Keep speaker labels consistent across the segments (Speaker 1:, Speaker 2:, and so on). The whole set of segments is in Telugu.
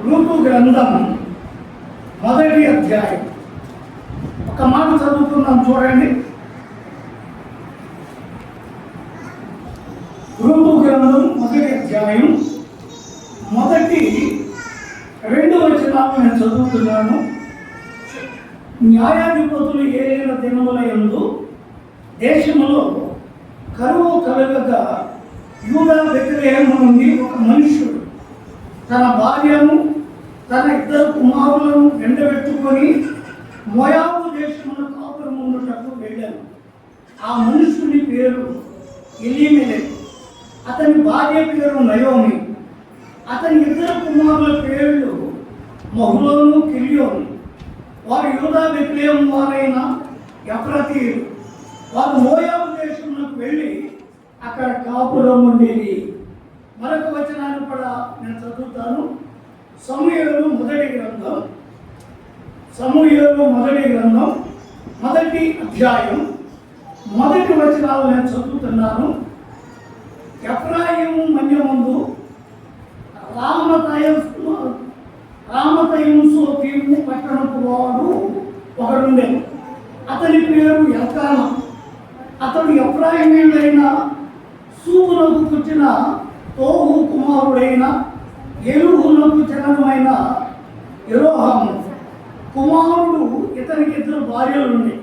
Speaker 1: రూతు గ్రంథం 1వ అధ్యాయం. ఒక మాట చదువుకుందాం, చూడండి. రూతు గ్రంథం 1వ అధ్యాయం మొదటి 2 వచనాలు నేను చదువుతున్నాను. న్యాయాధిపతులు ఏలిన దినముల యందు దేశములో కరువు కలగగా యూదా బెత్లెహేము నుండి ఒక మనుష్యుడు తన భార్యను తన 2 కుమారులను వెంటబెట్టుకొని మోయాబు దేశమున కాపురం ఉండుటకు వెళ్ళాను. ఆ మనుష్యుని పేరు ఎలీమెలెకు, అతని భార్య పేరు నయోమి. అతని 2 కుమారుల పేర్లు మహులోను, కిలియోను. వారు యూదా బెత్లెహేము వారైన ఎఫ్రాతీయులు. వారు మోయాబు దేశమునకు వెళ్ళి అక్కడ కాపురం ఉండేది. మరొక వచనాన్ని కూడా నేను చదువుతాను. సమూయేలు మొదటి గ్రంథం 1వ అధ్యాయం మొదటి వచనాలు నేను చదువుతున్నాను. ఎఫ్రాయిము మన్యమందు రామతయము పట్టణపు వాడు ఒకడుండే. అతని పేరు ఎల్కానా. అతడు ఎఫ్రాయిమీయుడైన సూపునకు పుట్టిన తోహు కుమారుడైన ఎలుహునకు జనమైన యెరోహాము కుమారుడు. ఇతనికి 2 భార్యలుండే.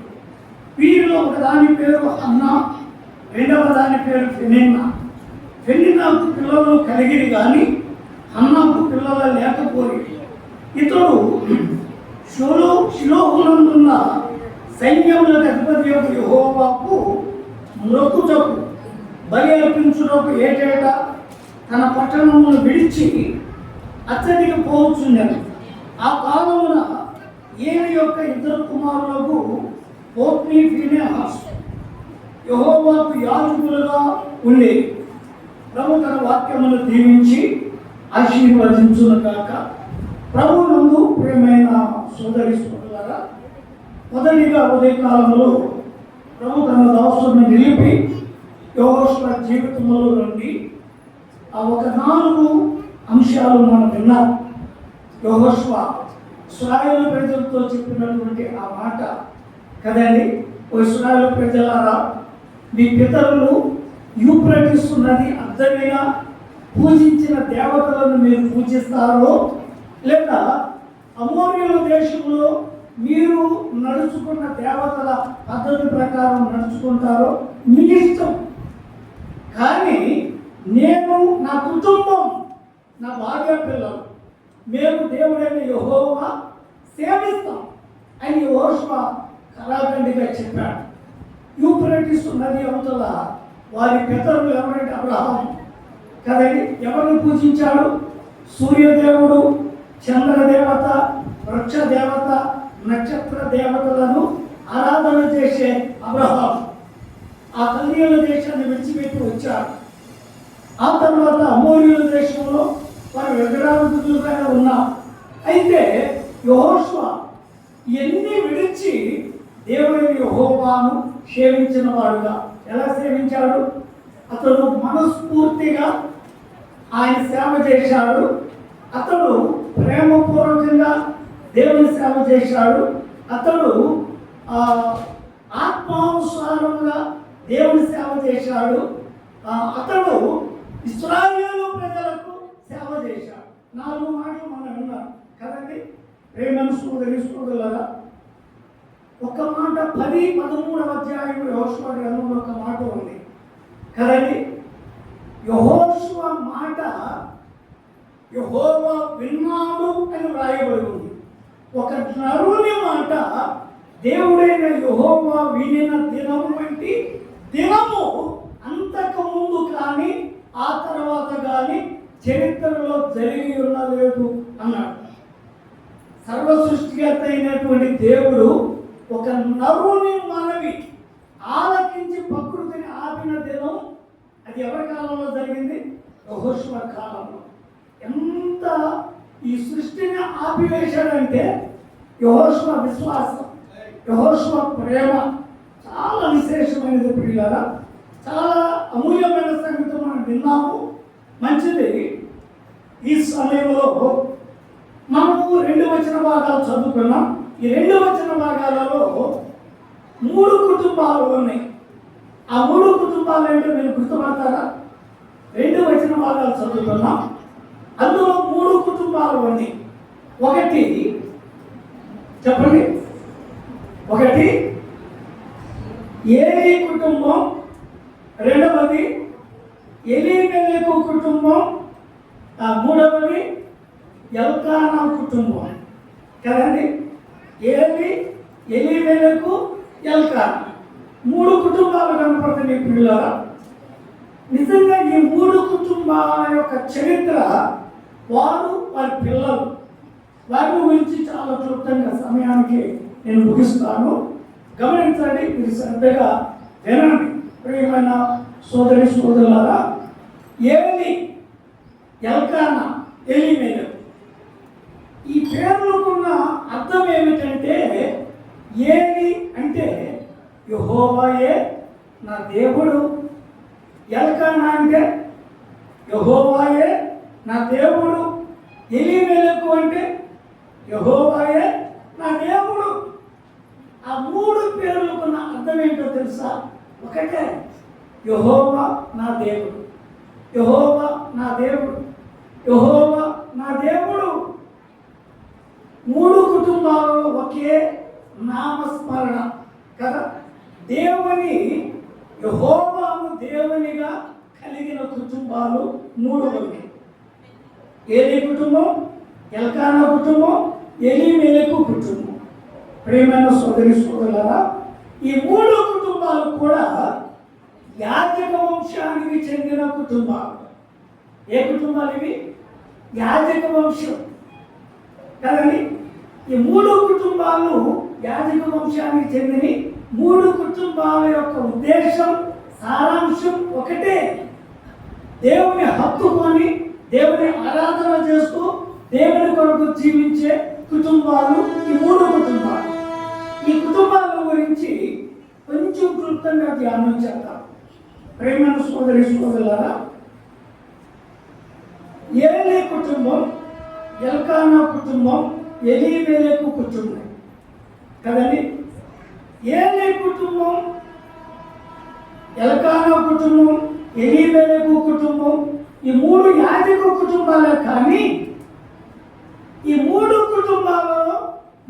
Speaker 1: వీరిలో ఒకదాని పేరు హన్నా, రెండవ దాని పేరు ఫెనిన్నా. ఫెనిన్నాకు పిల్లలు కలిగిరి కానీ హన్నాకు పిల్లలు లేకపోయి ఇతడు షిలోహునందున్న సైన్యములకు అధిపతి యెహోవాకు మొక్కుటకు బలి అర్పించుటకు ఏటేటా తన పట్టణమును విడిచి అతడికి పోవచ్చుండెను. ఆ కాలమున ఏలి యొక్క 2 కుమారులకు హోఫ్నీ, ఫీనెహాసు యెహోవాకు యాజకులుగా ఉండేవి. ప్రభు తన వాక్యమును దీవించి ఆశీర్వదించును గాక. ప్రభువునందు ప్రియమైన సోదరి సోదరులారా, మొదటిగా ఉదయకాలంలో ప్రభు తన దాసుని నిలిపి యెహోషువ జీవితంలో నుండి ఒక 4 అంశాలు మనం విన్నాం. యెహోషువ ఇశ్రాయేలు ప్రజలతో చెప్పినటువంటి ఆ మాట కదండి. ఓ ఇశ్రాయేలు ప్రజలారా, మీ పితరులు యూఫ్రటీసు నది అద్దరిన పూజించిన దేవతలను మీరు పూజిస్తారో లేక అమోరీయుల దేశంలో మీరు నడుచుకున్న దేవతల పద్ధతి ప్రకారం నడుచుకుంటారో మీ ఇష్టం. కానీ నేను, నా కుటుంబం, నా భార్య పిల్లలు మేము దేవుడైన యెహోవా సేవిస్తాం అని యెహోషువ కరాఖండిగా చెప్పాడు. యూఫ్రటీసు నది అవతల వారి పితరులు ఎవరంటే అబ్రహాము కదండి. ఎవరిని పూజించాడు? సూర్యదేవుడు, చంద్రదేవత, వృక్ష దేవత, నక్షత్ర దేవతలను ఆరాధన చేసే అబ్రహాము ఆ కల్దీయుల దేశాన్ని విడిచిపెట్టి వచ్చాడు. ఆ తర్వాత అమోరీయుల దేశంలో వారు విగ్రహారాధకులుగానే ఉన్నారు. అయితే యెహోషువ ఇవన్నీ విడిచి దేవుడైన యెహోవాను సేవించిన వాడుగా. ఎలా సేవించాడు? అతడు మనస్ఫూర్తిగా ఆయన సేవ చేశాడు. అతడు ప్రేమపూర్వకంగా దేవుని సేవ చేశాడు. అతడు ఆత్మానుసారంగా దేవుని సేవ చేశాడు. అతడు ఇశ్రాయేలు ప్రజలకు సేవ చేశాడు. 4 మాటలు మనం విన్నాం కదండి. ప్రేమ సోదరులారా, ఒక మాట 10, 13వ అధ్యాయం యెహోషువ గ్రంథంలో ఒక మాట ఉంది కదండి. యెహోషువ మాట యెహోవా విన్నాడు అని వ్రాయబడి ఉంది. ఒక నరుని మాట దేవుడైన యెహోవా వినిన దినము వంటి దినము అంతకు ముందు కానీ ఆ తర్వాత కానీ చరిత్రలో జరిగి ఉండలేదు అన్నాడు. సర్వ సృష్టికర్త అయినటువంటి దేవుడు ఒక నరుని మనవి ఆలకించి ప్రకృతిని ఆపిన దినం అది ఎవరి కాలంలో జరిగింది? యెహోషువ కాలంలో. ఎంత ఈ సృష్టిని ఆపివేశాడంటే యెహోషువ విశ్వాసం, యెహోషువ ప్రేమ చాలా విశేషమైనది ప్రియులారా. చాలా అమూల్యమైన సంగతి మనం విన్నాము. మంచిది. ఈ సమయంలో వచన భాగాలు చదువుకున్నాం. ఈ 2 వచన భాగాలలో 3 కుటుంబాలు ఉన్నాయి. ఆ 3 కుటుంబాలు ఏంటో మీరు గుర్తుపడతారా? 2 వచన భాగాలు చదువుకున్నాం. అందులో 3 కుటుంబాలు ఉన్నాయి. ఒకటి చెప్పండి, ఒకటి ఏలీ కుటుంబం, రెండవది ఎలీమెలెకు కుటుంబం, మూడవది ఎల్కానా కుటుంబం కదండి. ఎలీమెలెకు, ఎల్కానా 3 కుటుంబాలు కనపడుతున్నాయి పిల్లల. నిజంగా ఈ 3 కుటుంబాల యొక్క చరిత్ర, వారు వారి పిల్లలు, వారి గురించి చాలా క్లుప్తంగా సమయానికి నేను ముగిస్తాను. గమనించండి, మీరు శ్రద్ధగా వినండి. ప్రియమైన సోదరి సోదరులారా, ఏలీ, ఎల్కానా, ఎలీమెలెకు ఈ పేర్లకున్న అర్థం ఏమిటంటే, ఏలీ అంటే యెహోవాయే నా దేవుడు, ఎల్కానా అంటే యెహోవాయే నా దేవుడు, ఎలీమెలెకు అంటే యెహోవాయే నా దేవుడు. ఆ 3 పేర్లకున్న అర్థం ఏంటో తెలుసా? ఒకటే, యెహోవా నా దేవుడు, యెహోవా నా దేవుడు, యెహోవా నా దేవుడు. 3 కుటుంబాలలో ఒకే నామస్మరణ కదా. దేవుని, యెహోవాను దేవునిగా కలిగిన కుటుంబాలు 3 ఉన్నాయి. ఏలీ కుటుంబం, ఎల్కానా కుటుంబం, ఎలీమెలెకు కుటుంబం. ప్రియమైన సోదరి సోదరులారా, ఈ 3 కుటుంబాలు కూడా యాజక వంశానికి చెందిన కుటుంబాలు. ఏ కుటుంబాలు ఇవి? యాజక వంశం కదండి. ఈ 3 కుటుంబాలు యాజక వంశానికి చెందిన 3 కుటుంబాల యొక్క ఉద్దేశం, సారాంశం ఒకటే. దేవుని హత్తుకొని దేవుని ఆరాధన చేస్తూ దేవుని కొరకు జీవించే కుటుంబాలు ఈ 3 కుటుంబాలు. ఈ కుటుంబాల గురించి కొంచెం క్లుప్తంగా ధ్యానం చేద్దాం. ప్రేమైన సోదరి సోదరులారా, ఏలీ కుటుంబం, ఎల్కానా కుటుంబం, ఎలీమెలెకు కుటుంబం కదండి. ఏలీ కుటుంబం, ఎల్కానా కుటుంబం, ఎలీమెలెకు కుటుంబం ఈ 3 యాజక కుటుంబాలే. కానీ ఈ 3 కుటుంబాలలో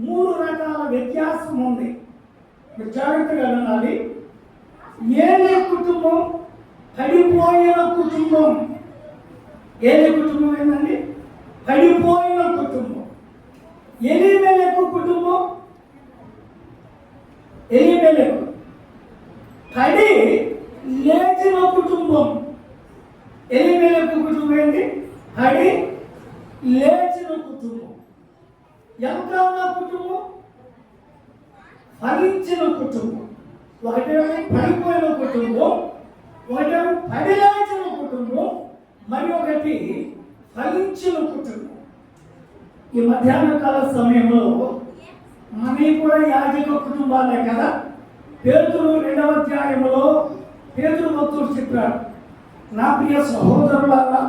Speaker 1: 3 రకాల వ్యత్యాసం ఉంది. మీరు జాగ్రత్తగా వినాలి. ఏలీ కుటుంబం పడిపోయిన కుటుంబం. ఏలీ కుటుంబం ఏంటండి? పడిపోయిన కుటుంబం. ఎలీమెలెకు కుటుంబం, ఎలీమెలెకు పడి లేచిన కుటుంబం. ఎలీమెలెకు కుటుంబం ఏంటి? పడి లేచిన కుటుంబం. ఎల్కానా కుటుంబం ఫలించిన కుటుంబం. ఒకటేమో పడిపోయిన కుటుంబం, ఒకటేమో పడి లేచిన కుటుంబం, మరి ఒకటి ఫలించిన కుటుంబం. ఈ మధ్యాహ్న కాల సమయంలో మనకి కూడా యాజక కుటుంబాలే కదా. పేతురు 2వ అధ్యాయంలో పేతురు భక్తుడు చెప్పాడు, నా ప్రియ సహోదరులారా,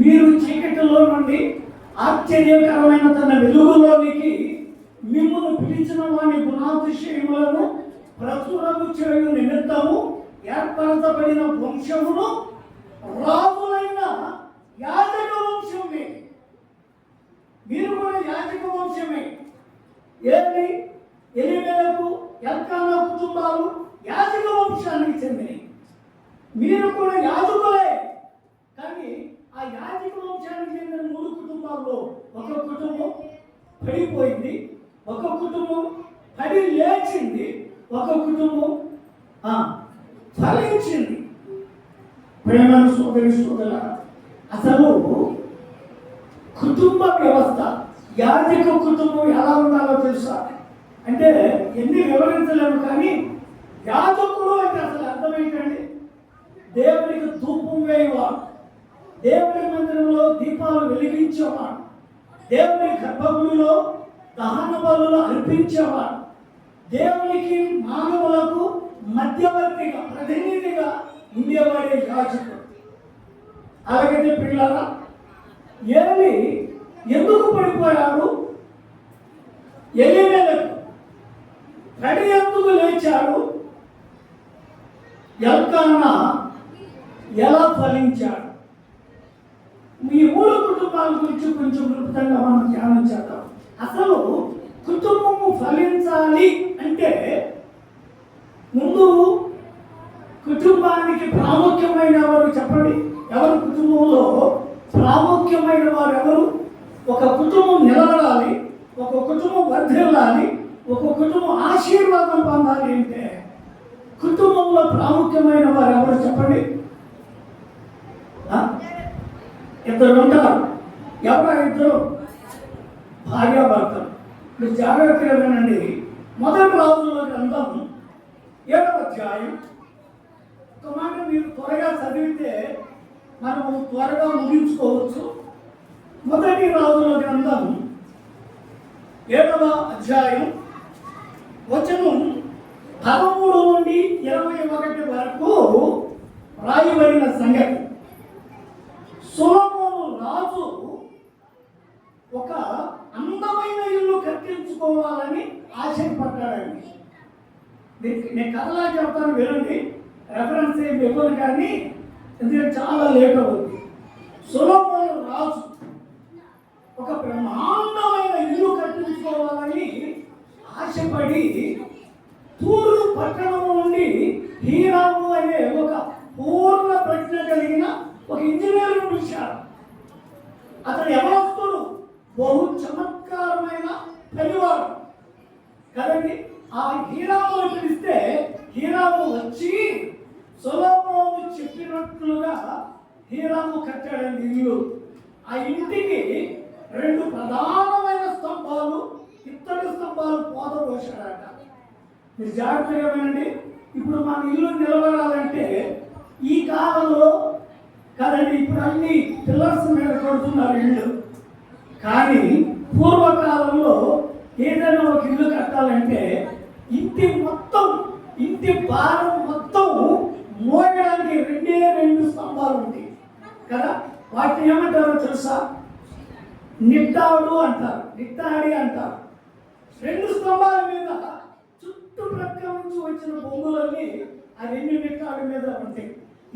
Speaker 1: మీరు చీకటిలో నుండి ఆశ్చర్యకరమైన తన వెలుగులోనికి మిమ్మల్ని పిలిచిన వాని గుణాతిశయములను ప్రచురము చేయు నిమిత్తము ఏర్పరచబడిన వంశమును, రాజులైన యాజక వంశమే. మీరు కూడా యాజక వంశమే. ఏలీ, ఎలీమెలెకు, ఎల్కానా కుటుంబాలు యాజక వంశానికి చెందినవి. మీరు కూడా యాజకులే. కానీ ఆ యాజక వంశానికి చెందిన 3 కుటుంబాల్లో ఒక కుటుంబం పడిపోయింది, ఒక కుటుంబం పడి లేచింది, ఒక కుటుంబం ఫలించింది. ప్రేమ సోదరి సోదరుల, అసలు కుటుంబ వ్యవస్థ, యాజక కుటుంబం ఎలా ఉండాలో తెలుసా? అంటే ఎన్ని వివరించలేము. కానీ యాజకుడు అంటే అసలు అర్థం ఏంటండి? దేవునికి ధూపం వేయవాడు, దేవుని మందిరంలో దీపాలు వెలిగించేవాడు, దేవుని గర్భగుడిలో దహన బలులు అర్పించేవాడు, దేవునికి మానవులకు మధ్యవర్తిగా, ప్రతినిధిగా ఉండేవాడే యాజకుడు. అలాగైతే పిల్లల, ఏలీ ఎందుకు పడిపోయాడు? కడి ఎందుకు లేచాడు, ఎల్కానా ఎలా ఫలించాడు. ఈ 3 కుటుంబాల గురించి కొంచెం క్లుప్తంగా మనం ధ్యానం చేద్దాం. అసలు కుటుంబము ఫలించాలి అంటే ముందు కుటుంబానికి ప్రాముఖ్యమైన వారు చెప్పండి. ఎవరు కుటుంబంలో ప్రాముఖ్యమైన వారు ఎవరు? ఒక కుటుంబం నిలబడాలి, ఒక కుటుంబం వర్ధిల్లాలి, ఒక కుటుంబం ఆశీర్వాదం పొందాలి అంటే కుటుంబంలో ప్రాముఖ్యమైన వారు ఎవరు చెప్పండి? ఇద్దరు ఉంటారు. ఎవరు ఇద్దరు? భార్యాభర్తలు. మీరు జాగ్రత్తగా వినండి. మొదటి రాజుల గ్రంథం 7వ అధ్యాయం. ఒక మాట మీరు త్వరగా చదివితే మనము త్వరగా ముగించుకోవచ్చు. మొదటి రాజుల గ్రంథం 7వ అధ్యాయం వచనం 13 నుండి 21 వరకు రాయబడిన సంగతి. సొలొమోను రాజు ఒక అందమైన ఇల్లు కట్టించుకోవాలని ఆశపడ్డాడండి. నేను కథలా చెప్తాను, వినండి. రెఫరెన్స్ ఏమి ఇవ్వను కానీ ఎందుకంటే చాలా లేట్ అవుతుంది. సొలొమోను రాజు ఒక బ్రహ్మాండమైన ఇల్లు కట్టించుకోవాలని ఆశపడి తూరు పట్టణం నుండి హీరాము అనే ఒక పూర్ణ ప్రజ్ఞ కలిగిన ఒక ఇంజనీర్ను పిలిచాడు. అతను యవనస్తుడు, బహు చమత్కారమైన పనివాడు కదండి. ఆ హీరామును పిలిస్తే హీరాము వచ్చి సొలొమోను చెప్పినట్లుగా హీరాము కట్టాడండి ఇల్లు. ఆ ఇంటికి 2 ప్రధానమైన స్తంభాలు, ఇత్తడి స్తంభాలు పోదపోసాడట. మీరు జాగ్రత్తగా వినండి. ఇప్పుడు మన ఇల్లు నిలబడాలంటే ఈ కాలంలో కదండి, ఇప్పుడు అన్ని పిల్లర్స్ మీద కడుతున్నారు ఇల్లు. కానీ పూర్వకాలంలో ఏదైనా ఒక ఇల్లు కట్టాలంటే ఇంటి భారం మొత్తం మోయడానికి 2 స్తంభాలు ఉంటాయి కదా. వాటిని ఏమంటారో తెలుసా? నిట్టాడు అంటారు, నిట్టాడి అంటారు. 2 స్తంభాల మీద చుట్టుప్రక్క నుంచి వచ్చిన బొమ్మలన్నీ ఆ 2 నిట్టాడి మీద ఉంటాయి.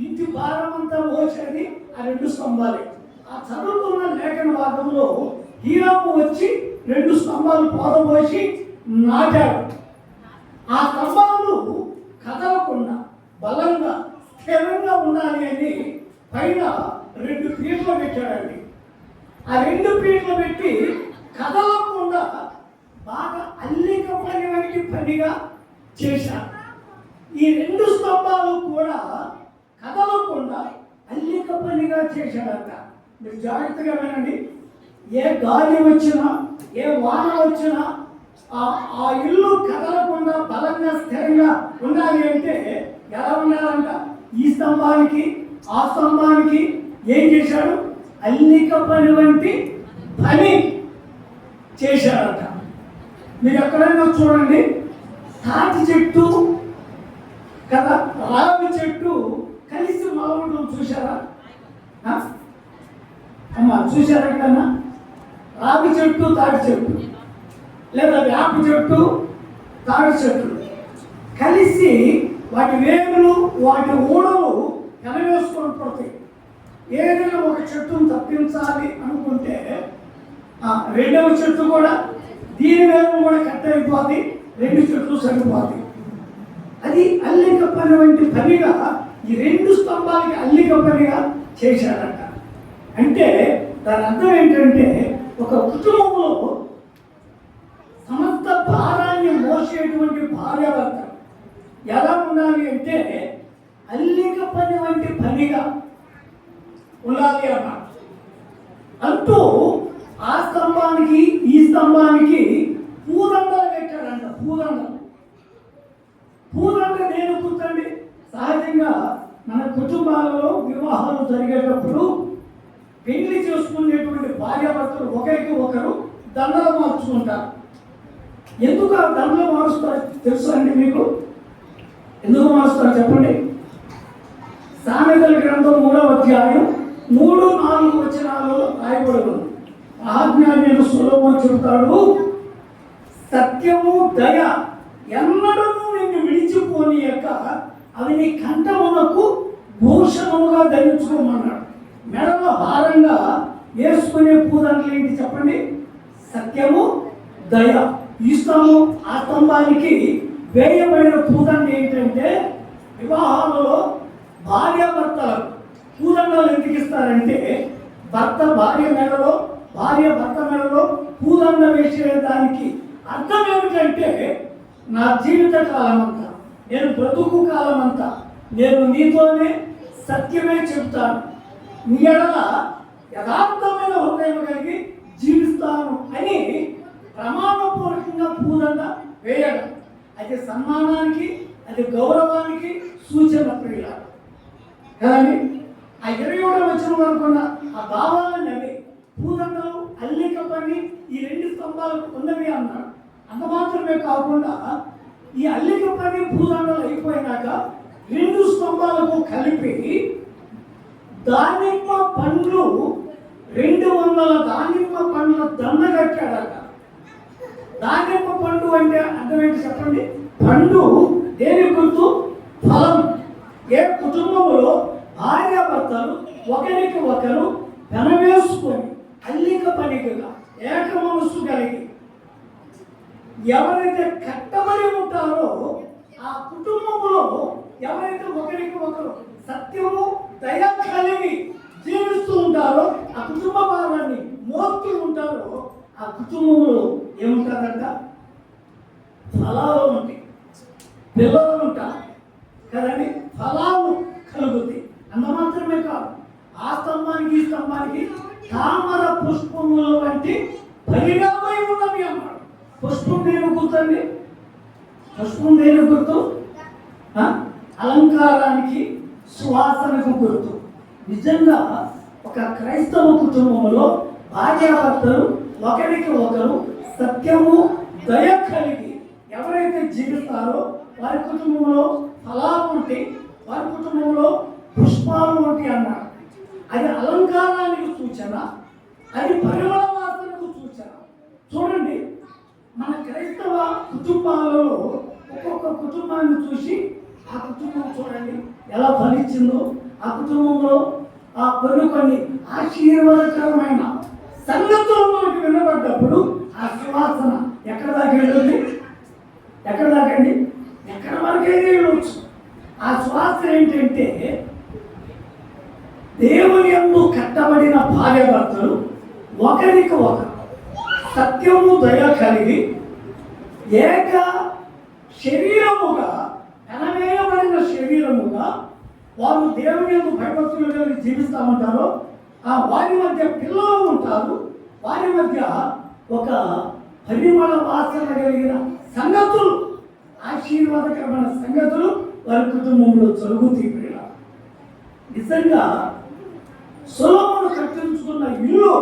Speaker 1: ఇంటి భారం అంతా మోసేది ఆ 2 స్తంభాలే. ఆ చదువుకున్న లేఖన భాగంలో హీరాము వచ్చి 2 స్తంభాలు పోదపోసి నాటాడు. ఆ స్తంభాలు కదలకుండా బలంగా స్థిరంగా ఉండాలి అని పైన 2 పీటలు పెట్టాడండి. ఆ 2 పీటలు పెట్టి కదలకుండా బాగా అల్లిక పని వంటి పనిగా చేశాడు. ఈ 2 స్తంభాలు కూడా కదలకుండా అల్లిక పనిగా చేశాడట. మీరు జాగ్రత్తగా వినండి. ఏ గాలి వచ్చినా, ఏ వాన వచ్చినా ఆ ఇల్లు కదలకుండా బలంగా స్థిరంగా ఉండాలి అంటే ఎలా ఉండాలంట? ఈ స్తంభానికి ఆ స్తంభానికి ఏం చేశాడు? అల్లిక పని వంటి పని చేశాడట. మీరు ఎక్కడైనా చూడండి, తాటి చెట్టు కదా, రావి చెట్టు కలిసి మొలవడం చూశారా? అమ్మా చూశారా? ఎక్కడన్నా రావి చెట్టు, తాటి చెట్టు, లేదా వేప చెట్టు, తాటి చెట్టు కలిసి వాటి వేగులు, వాటి ఊడలు ఎనవేసుకొని పడతాయి. ఏదైనా ఒక చెట్టును తప్పించాలి అనుకుంటే 2వ చెట్టు కూడా దీని వేగం కూడా కట్ అయిపోతుంది, 2 చెట్లు సరిపోతాయి. అది అల్లిక పని వంటి పనిగా ఈ 2 స్తంభాలకి అల్లిక పనిగా చేశాడట. అంటే దాని అర్థం ఏంటంటే ఒక కుటుంబంలో సమస్త భారాన్ని మోసేటువంటి భార్యాభర్త ఎలా ఉండాలి అంటే అల్లిక పని వంటి పనిగా ఉండాలి అన్నమాట. అంటూ ఆ స్తంభానికి ఈ స్తంభానికి పూదండలు పెట్టాడంట. పూదండ నేను కూర్చోండి. సహజంగా మన కుటుంబాలలో వివాహాలు జరిగేటప్పుడు పెళ్లి చేసుకునేటువంటి భార్యాభర్తలు ఒకరికి ఒకరు దండలు మార్చుకుంటారు. ఎందుకు ఆ దండలు మారుస్తారు తెలుసా అండి మీకు? ఎందుకు మారుస్తారు చెప్పండి. సామెతల గ్రంథం 3వ అధ్యాయం 3-4 వచనాలలో రాయబడి ఉంది. మహాజ్ఞాని సొలొమోను చెబుతాడు, సత్యము దయ ఎన్నడూ నిన్ను విడిచిపోనీయక అవి నీ కంఠమునకు భూషణముగా ధరించుకోమన్నాడు. మెడలో హారంగా వేసుకునే పూదండలు ఏంటి చెప్పండి? సత్యము, దయ. ఈ స్తంభం ఆ స్తంభానికి వేయబడిన పూదండ ఏంటంటే, వివాహాలలో భార్యాభర్తలకు పూదండలు ఎందుకు ఇస్తారంటే, భర్త భార్య మెడలో, భార్య భర్త మెడలో పూదండ వేసేదానికి అర్థం ఏమిటంటే, నా జీవిత కాలం అంతా, నేను బ్రతుకు కాలం అంతా నేను నీతోనే సత్యమే చెప్తాను, నీ ఎడల యథార్థమైన హృదయం కలిగి జీవిస్తాను అని ప్రమాణపూర్వకంగా పూదండ వేయడం. అది సన్మానానికి, అది గౌరవానికి సూచన ప్రియుల కదండి. ఆ 21వ వచనం వరకున్న ఆ భావాలను అవి పూదండలు అల్లిక పని ఈ 2 స్తంభాలకు ఉన్నవి అన్నాడు. అంత మాత్రమే కాకుండా ఈ అల్లిక పని పూదండలు అయిపోయినాక 2 స్తంభాలకు కలిపి దానిమ్మ పండ్లు 200 దానిమ్మ పండ్ల దండ కట్టాడట. దానిమ్మ పండు అంటే అర్థం ఏంటి చెప్పండి? పండు దేని గుర్తు? ఫలం. ఏ కుటుంబంలో భార్యాభర్తలు ఒకరికి ఒకరు పెనవేసుకొని అల్లిక పనికగా ఏక మనస్సు కలిగి ఎవరైతే కట్టబడి ఉంటారో ఆ కుటుంబంలో ఎవరైతే ఒకరికి ఒకరు సత్యము, దయ కలిగి జీవిస్తూ ఉంటారో, ఆ కుటుంబ భావాన్ని మోస్తూ ఉంటారో, ఆ కుటుంబంలో ఏముంటారంట? ఫలాలు ఉంటాయి, పిల్లలు ఉంటారు కదండి, ఫలాలు కలుగుతాయి. అంత మాత్రమే కాదు, ఆ స్తంభానికి ఈ స్తంభానికి తామర పుష్పముల వంటి పరిణామై ఉన్నవి అన్నాడు. పుష్పం దేని గుర్తండి? పుష్పం దేని గుర్తు? అలంకారానికి, సువాసనకు గుర్తు. నిజంగా ఒక క్రైస్తవ కుటుంబంలో భార్యాభర్తలు ఒకరికి ఒకరు సత్యము, దయ కలిగి ఎవరైతే జీవిస్తారో వారి కుటుంబంలో ఫలాలు ఉంటాయి, వారి కుటుంబంలో పుష్పాలు ఉంటాయి అన్నారు. అది అలంకారానికి సూచన, అది పరిమళ వాసనకు సూచన. చూడండి, మన క్రైస్తవ కుటుంబాలలో ఒక్కొక్క కుటుంబాన్ని చూసి ఆ కుటుంబం చూడండి ఎలా ఫలించిందో. ఆ కుటుంబంలో ఆ కొన్ని ఆశీర్వాదకరమైన సంగతులు మనకు వినబడ్డప్పుడు ఆ సువాసన ఎక్కడ దాకా వెళ్ళింది? ఎక్కడ దాకండి? ఎక్కడ వరకైనా వెళ్ళవచ్చు. ఆ సువాసన ఏంటంటే, దేవుని యందు కట్టబడిన భార్యాభర్తలు ఒకరికి ఒకరు సత్యము, దయ కలిగి ఏక శరీరముగా, కనవేయబడిన శరీరముగా వారు దేవుని యందు భయభక్తులు కలిగి జీవిస్తూ ఉంటారో, ఆ వారి మధ్య పిల్లలు ఉంటారు, వారి మధ్య ఒక పరిమళ వాసన కలిగిన సంగతులు, ఆశీర్వాదకరమైన సంగతులు వారి కుటుంబంలో జరుగుతాయి. నిజంగా సొలొమోను కట్టించుకున్న ఇల్లు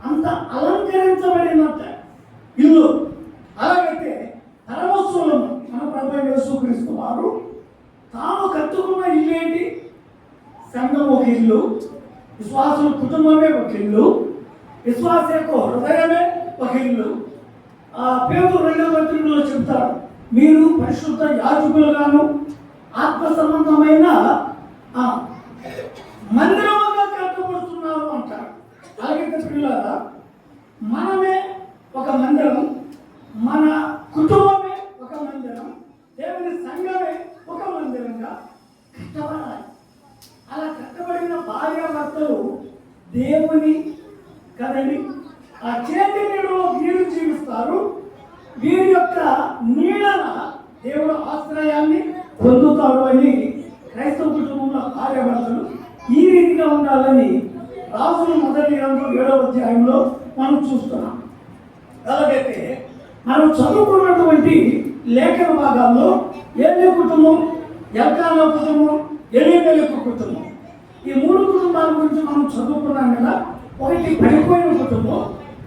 Speaker 1: అంత అలంకరించబడినంత ఇల్లు. అలాగైతే పరమసొలొమోను మన ప్రభువైన యేసుక్రీస్తు వారు తాను కట్టుకున్న ఇల్లు ఏంటి? సంఘం ఒక ఇల్లు, విశ్వాసుల కుటుంబమే ఒక ఇల్లు, విశ్వాస యొక్క హృదయమే ఒక ఇల్లు. పేతురు 2వ పత్రికలో చెప్తారు, మీరు పరిశుద్ధ యాజకులుగాను ఆత్మ సంబంధమైన మందిరముగా కట్టబడుతున్నారు అంటారు. అలాగైతే పిల్లల మనమే ఒక మందిరం, మన కుటుంబమే ఒక మందిరం, దేవుని సంఘమే ఒక మందిరంగా కట్టబడాలి. అలా కట్టబడిన భార్యాభర్తలు దేవుని కదండి ఆ చేతి నీడలో వీరు జీవిస్తారు. వీరి యొక్క నీడన దేవుడు ఆశ్రయాన్ని పొందుతాడు అని క్రైస్తవ కుటుంబంలో భార్యాభర్తలు ఈ రీతిగా ఉండాలని రాజుల మొదటి గ్రంథం 7వ అధ్యాయంలో మనం చూస్తున్నాం. అలాగైతే మనం చదువుకున్నటువంటి లేఖన భాగాల్లో ఏలే కుటుంబం, ఎల్కానా కుటుంబం, ఎలీమెలెకు కుటుంబం, ఈ 3 కుటుంబాల గురించి మనం చదువుకున్నాం కదా. ఒకటి పడిపోయిన కుటుంబం,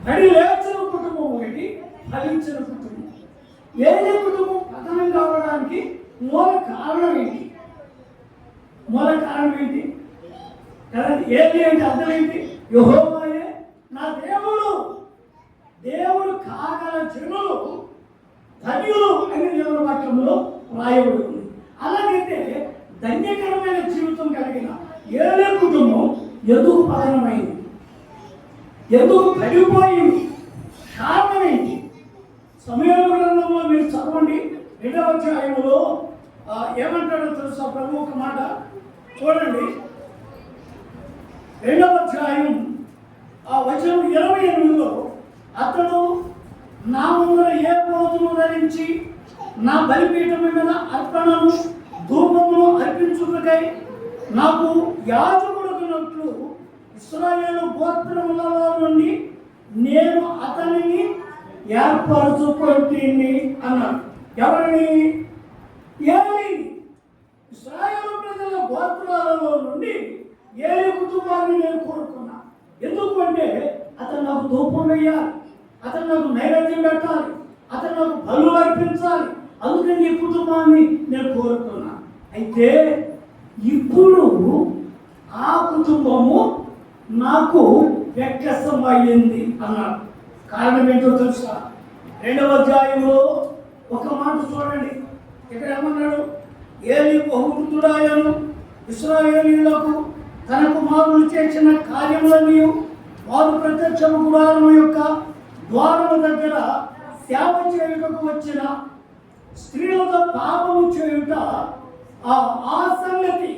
Speaker 1: పడి లేచిన కుటుంబం, ఒకటి ఫలించిన కుటుంబం. ఏలే కుటుంబం పతనం కావడానికి మూల కారణం ఏంటి? మూల కారణం ఏంటి కదా? ఏలి అంటే అర్థం ఏంటి? యెహోవాయే నా దేవుడు. దేవుడు కాగల జనులు ధన్యులు అని దేవుని వాక్యంలో రాయబడి ఉంది. అలాగైతే ధన్యకరమైన జీవితం కలిగిన ఏలే కుటుంబం ఎందుకు పతనమైంది, ఎందుకు పడిపోయింది, కారణం ఏంటి? సమూయేలు గ్రంథంలో మీరు చదవండి, 2వ అధ్యాయంలో ఏమంటాడో తెలుసా ప్రభు? ఒక మాట చూడండి, 2వ అధ్యాయం వచనం 28లో, అతడు నా ముందర ఏ పోతును ధరించి నా బలిపీఠం మీద అర్పణను ధూపమును అర్పించుటకై నాకు యాజకుడుకున్నట్లు ఇశ్రాయేలు గోత్రములలో నుండి నేను అతనిని ఏర్పరచుకుంటుని అన్నాడు. ఎవరిని? ఏలి. ఇశ్రాయేలు ప్రజల గోత్రాలలో నుండి ఏలి కుటుంబాన్ని నేను కోరుకున్నా. ఎందుకు అంటే అతను నాకు ధూపం వేయాలి, అతను నాకు నైవేద్యం పెట్టాలి, అతను నాకు బలులు అర్పించాలి. అందుకని ఈ కుటుంబాన్ని నేను కోరుకున్నా. అయితే ఇప్పుడు ఆ కుటుంబము నాకు వ్యత్యాసం అయ్యింది అన్నాడు. కారణం ఏంటో తెలుసా? 2వ అధ్యాయంలో ఒక మాట చూడండి, ఇక్కడ ఏమన్నాడు? ఏలి బహువృద్ధుడాయను ఇశ్రాయేలీయులకు తన కుమారులు చేసిన కార్యములన్నీ వారు ప్రత్యక్ష గుడారం యొక్క ద్వారము దగ్గర సేవ చేయుటకు వచ్చిన స్త్రీలతో పాపము చేయుట ఆ సంగతి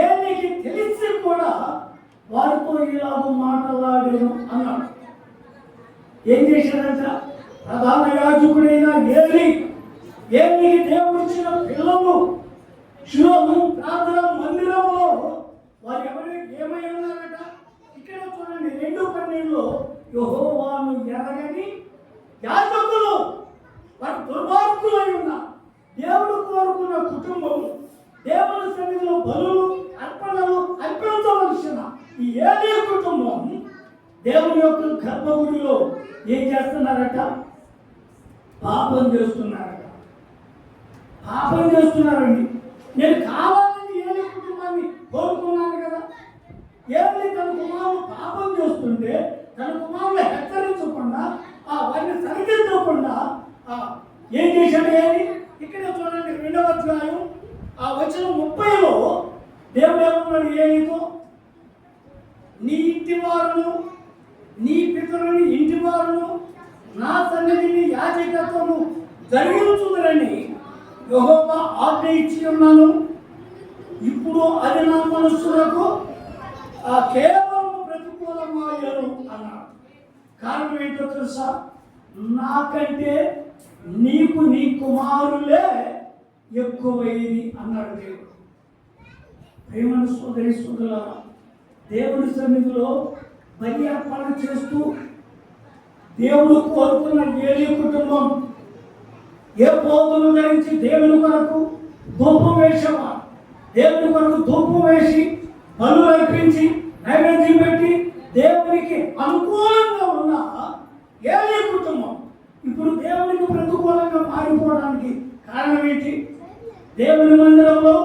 Speaker 1: ఏలికి తెలిసి కూడా వారితో ఇలాగ మాట్లాడాను అన్నాడు. ఏం చేశాడంట? ప్రధాన యాజకుడైన ఏలికి దేవుడిచ్చిన పిల్లలు శిలోను ప్రార్థన మందిరంలో వారు ఏమై ఉన్నారట? ఇక్కడ చూడండి, 2:12లో యెహోవాను ఎరగని యాజకులు, వారు దుర్మార్గులై ఉన్నారు. దేవుడు కోరుకున్న కుటుంబం దేవుని సన్నిధిలో బలులు అర్పణలు అర్పించవలసిన ఈ ఏలీ కుటుంబం దేవుని యొక్క గర్భగుడిలో ఏం చేస్తున్నారట? పాపం చేస్తున్నారట. పాపం చేస్తున్నారండి. నేను కావాలని ఏలీ కుటుంబాన్ని కోరుకున్నాను కదా. ఏలి తన కుమారుడు పాపం చేస్తుంటే తన కుమారులు హెచ్చరించకుండా వారిని సరిదిద్దకుండా ఏం చేశాడు ఏలి? ఇక్కడ చూడండి, 2వ అధ్యాయం వచనం 30లో దేవుడు ఏమన్నాడు ఏలితో? నీ ఇంటి వారును నీ పితరుని ఇంటి వారును నా సన్నిధిని యాజకత్వము జరిగించుదురని యెహోవా ఆజ్ఞ ఇచ్చి ఉన్నాను. ఇప్పుడు అది నా మనస్సులకు కేవలం ప్రతికూలమాయను అన్నాడు. కారణం ఏంటో తెలుసా? నాకంటే నీకు నీ కుమారులే ఎక్కువైంది అన్నాడు దేవుడు. ప్రేమను సోదరి సోదరులారా, దేవుని సన్నిధిలో బలి అర్పణ చేస్తూ దేవుడు కోరుకున్న ఏలీ కుటుంబం ఏ పోతులు ధరించి దేవుని కొరకు ధూపం వేసేవా? దేవుని కొరకు ధూపం వేసి బలు అర్పించి నైవేద్యం పెట్టి దేవునికి అనుకూలంగా ఉన్న ఏలీ కుటుంబం ఇప్పుడు దేవునికి ప్రతికూలంగా మారిపోవడానికి కారణం ఏంటి? దేవుని మందిరంలో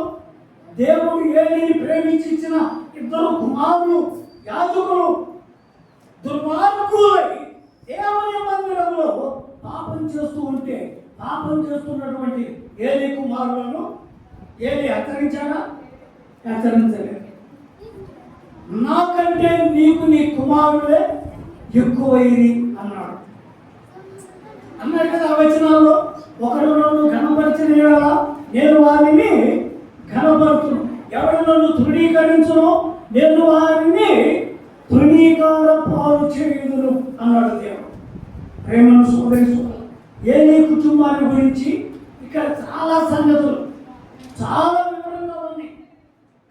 Speaker 1: దేవుడు ఏలిని ప్రేమించి ఇచ్చిన 2 కుమారులు యాజకులు దుర్మార్గులై దేవుని మందిరంలో పాపం చేస్తూ ఉంటే, పాపం చేస్తున్నటువంటి ఏలీ కుమారులను ఏలీ హెచ్చరించాడా? హెచ్చరించలేదు. నాకంటే నీకు నీ కుమారులే ఎక్కువైరి అన్నాడు. అన్నాడు కదా ఆ వచనాల్లో, ఒకడు నన్ను ఘనపరిచిన యెడల నేను వారిని ఘనపరుచును, ఎవడు నన్ను తృణీకరించును నేను వారిని తృణీకార పాలు చేయుదును అన్నాడు దేవుడు. ప్రేమను సోదరి ఏలీ కుటుంబాన్ని గురించి ఇక్కడ చాలా సంగతులు, చాలా వివరంగా ఉన్నాయి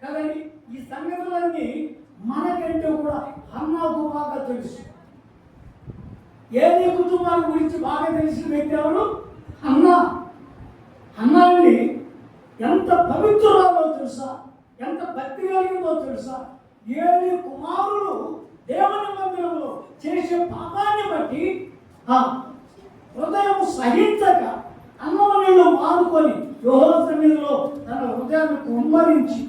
Speaker 1: కదండి. ఈ సంగతులన్నీ మనకంటే కూడా హన్నాకు బాగా తెలుసు. ఏలీ కుటుంబాల గురించి బాగా తెలిసిన వ్యక్తి ఎవరు? హన్నా. హన్నాని ఎంత పవిత్రురాలో తెలుసా, ఎంత భక్తి కలిగిందో తెలుసా. ఏలీ కుమారులు దేవుని మందిరంలో చేసే పాపాన్ని బట్టి హృదయం సహించక అన్నం నీళ్ళు మానుకొని యెహోవా సన్నిధిలో తన హృదయాన్ని కుమ్మరించి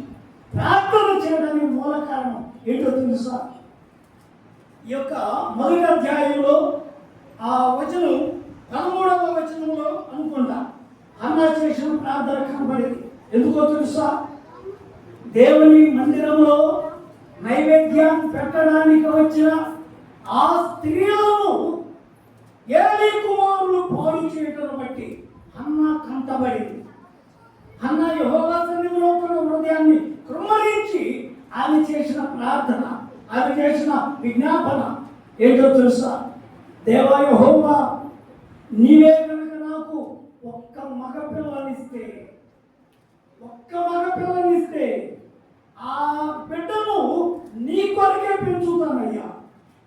Speaker 1: ప్రార్థన చేయడానికి మూల కారణం ఏంటో తెలుసా? ఈ యొక్క 1వ అధ్యాయంలో వచనం 13వ వచనంలో అనుకుంటా ప్రార్థన కనబడింది. ఎందుకో తెలుసా? దేవుని మందిరంలో నైవేద్యాన్ని పెట్టడానికి వచ్చిన ఆ స్త్రీలను ఏలీ కుమారులు పాడు చేయటం బట్టి హన్నా కంటబడింది. హన్నా యెహోవా సన్నిధిలో తన హృదయాన్ని కృమ్మరించి ఆమె చేసిన ప్రార్థన, ఆమె చేసిన విజ్ఞాపన ఏంటో తెలుసా? దేవా యెహోవా, నీవే కనుక నాకు ఒక్క మగ పిల్లనిస్తే ఆ బిడ్డను నీ కొరకే పెంచుతానయ్యా,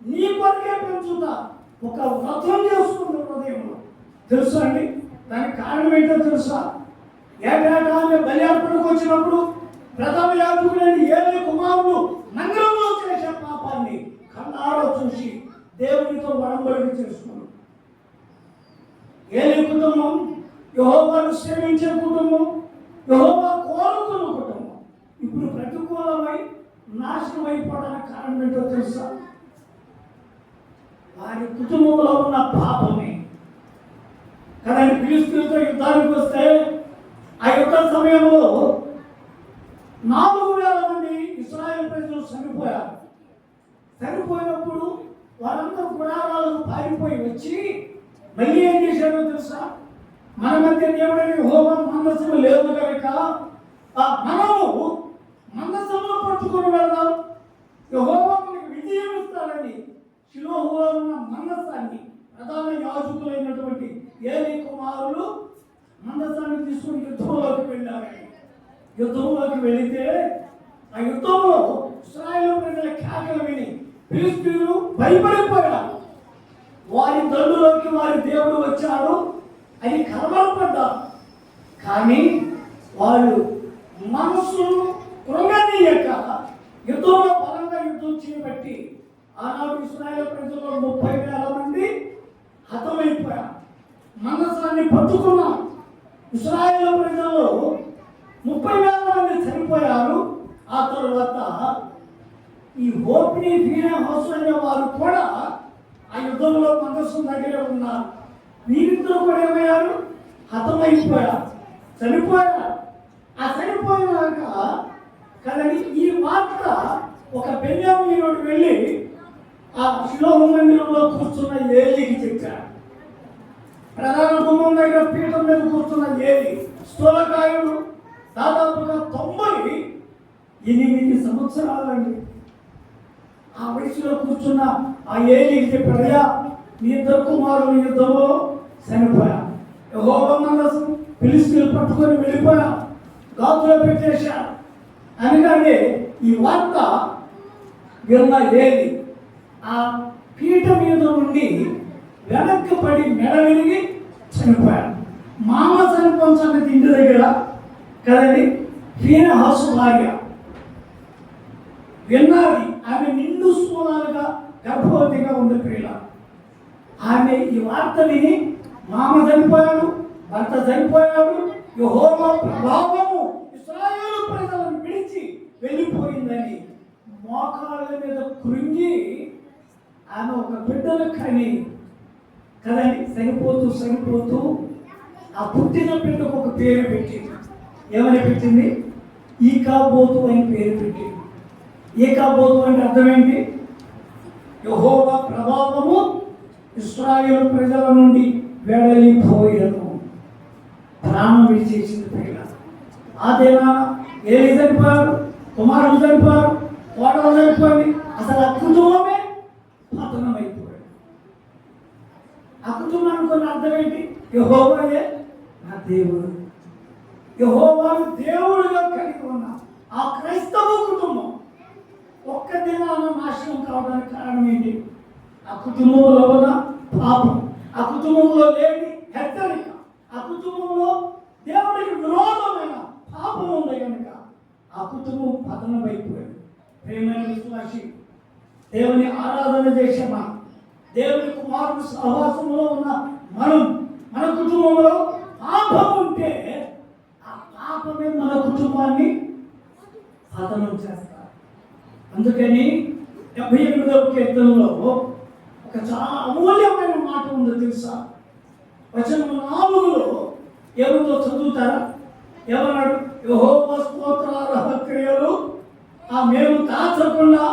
Speaker 1: నీ కొరకే పెంచుతా. ఒక వ్రతం చేసుకుంది హృదయంలో. తెలుసా అండి? దానికి కారణం ఏంటో తెలుసా? ఏటేటా ఆమె బలి అర్పణకు వచ్చినప్పుడు ప్రథమ యాజకుడైన ఏలీ కుమారుడు మందిరంలో చేసే పాపాన్ని కళ్ళారా చూసి దేవునితో ఒడంబడిక చేసుకున్నాడు. ఏలీ కుటుంబం యెహోవాను సేవించే కుటుంబం, యెహోవా కోరుకున్న కుటుంబం ఇప్పుడు ప్రతికూలమై నాశనం అయిపోవడానికి కారణం ఏంటో తెలుసా? వారి కుటుంబంలో ఉన్న పాపమే కదండి. ఫిలిష్తీయులతో యుద్ధానికి వస్తే ఆ యుద్ధ సమయంలో 4,000 మంది ఇశ్రాయేలు ప్రజలు చనిపోయారు. చనిపోయినప్పుడు వారందరూ గుడారాలకు పారిపోయి వచ్చి మళ్ళీ ఏం చేశారో తెలుసా? మన మధ్య దేవుడైన యెహోవా మందసము లేదు కనుక మనము మందసమును పట్టుకుని వెళ్దాం, యెహోవా మనకి విజయం ఇస్తాడని షిలోహులో ఉన్న మందసాన్ని ప్రధాన యాజకులైనటువంటి ఏలీ కుమారులు మందసాన్ని తీసుకుని యుద్ధంలోకి వెళ్ళారు. యుద్ధంలోకి వెళితే ఆ యుద్ధంలో ఇశ్రాయేలు ప్రజల కేకలు విని ఫిలిష్తీయులు భయపడిపోయారు. వారి దండులోకి వారి దేవుడు వచ్చాడు అని కలవరపడ్డారు. కానీ వాళ్ళు మనస్సును కృంగనీయక యుద్ధంలో బలంగా యుద్ధం చేయబట్టి ఆనాడు ఇశ్రాయేలు ప్రజల్లో 30,000 మంది హతమైపోయారు. మందసాన్ని పట్టుకున్నారు. ఇశ్రాయేలు ప్రజల్లో 30,000 మంది చనిపోయారు. ఆ తర్వాత ఈ హోప్ని ఫీనెహాసు అనే వారు కూడా ఆ యుద్ధంలో మందసం దగ్గరే ఉన్నారు. వీరిద్దరూ కూడా ఏమయ్యారు? హతమైపోయారు, చనిపోయారు. ఆ చనిపోయినాక కదండి ఈ వార్త ఒక బెన్యామీనుడు వెళ్ళి ఆ షిలోహు మందిరంలో కూర్చున్న ఏలీకి చెప్పాడు. ప్రధాన గుమ్మం దగ్గర పీఠం మీద కూర్చున్న ఏలీ స్థూలకాయుడు, దాదాపుగా 98 సంవత్సరాలండి. ఆ వయసులో కూర్చున్న ఆ ఏలీకి చెప్పాడయ్యా, మీ ఇద్దరు కుమారులు యుద్ధంలో చనిపోయా, యెహోవా మందసం ఫిలిష్తీయులు పట్టుకొని వెళ్ళిపోయా, గాతులో పెట్టేశారు అనగానే ఈ వార్త విన్న ఏలీ ఆ పీఠ మీద నుండి వెనక్కి పడి మెడ విరిగి చనిపోయాడు. మామ చనిపోయిన సంగతి ఇంటి దగ్గర కదండి ఫీనెహాసు భార్య విన్నది. ఆమె నిండు స్థూలాలుగా గర్భవతిగా ఉంది ప్రియుల. ఆమె ఈ వార్త విని మామ చనిపోయాడు, భర్త చనిపోయాడు, యెహోవా ప్రభావము ఇశ్రాయేలు ప్రజలను విడిచి వెళ్ళిపోయిందని మోకాళ్ళ మీద కృంగి ఆమె ఒక బిడ్డను కని కదండి చనిపోతూ ఆ పుట్టిన బిడ్డకు ఒక పేరు పెట్టింది. ఏమని పెట్టింది? ఈకాబోతు అని పేరు పెట్టింది. ఈకాబోతు అంటే అర్థం ఏంటి? యెహోవా ప్రభావము ఇశ్రాయేలు ప్రజల నుండి వెడలిపోయెను. ప్రాణం విడిచేసింది పిల్ల. ఆ దేవా ఏలీ చనిపోయారు, కుమారుడు చనిపోయారు, కోడలు చనిపోయింది. అసలు ఆ కుటుంబమే పతనం అయిపోయాడు. ఆ కుటుంబానికి కొన్ని అర్థం ఏంటి? యెహోవాయే నా దేవుడు, యెహోవాను దేవుడుగా కలిగి ఉన్న ఆ క్రైస్తవ కుటుంబం ఒక్క దినాన నాశనం కావడానికి కారణం ఏంటి? ఆ కుటుంబంలో ఉన్న పాపం, ఆ కుటుంబంలో లేని హెచ్చరిక, ఆ కుటుంబంలో దేవుడికి విరోధమైన పాపం ఉంది కనుక ఆ కుటుంబం పతనం అయిపోయింది. ప్రేమైన విశ్వాసి, దేవుని ఆరాధన చేసే మనం, దేవుని కుమారుడు సహవాసంలో ఉన్న మనం, మన కుటుంబంలో పాపం ఉంటే ఆ పాపమే మన కుటుంబాన్ని పతనం చేస్తారు. అందుకని 78వ కీర్తనలో ఒక చాలా అమూల్యమైన మాట ఉందో తెలుసా? వచనం 4లో ఏముందో చదువుతారా? ఏమన్నాడు? యెహోవా స్తోత్రార్హ క్రియలు మేము దాచకుండా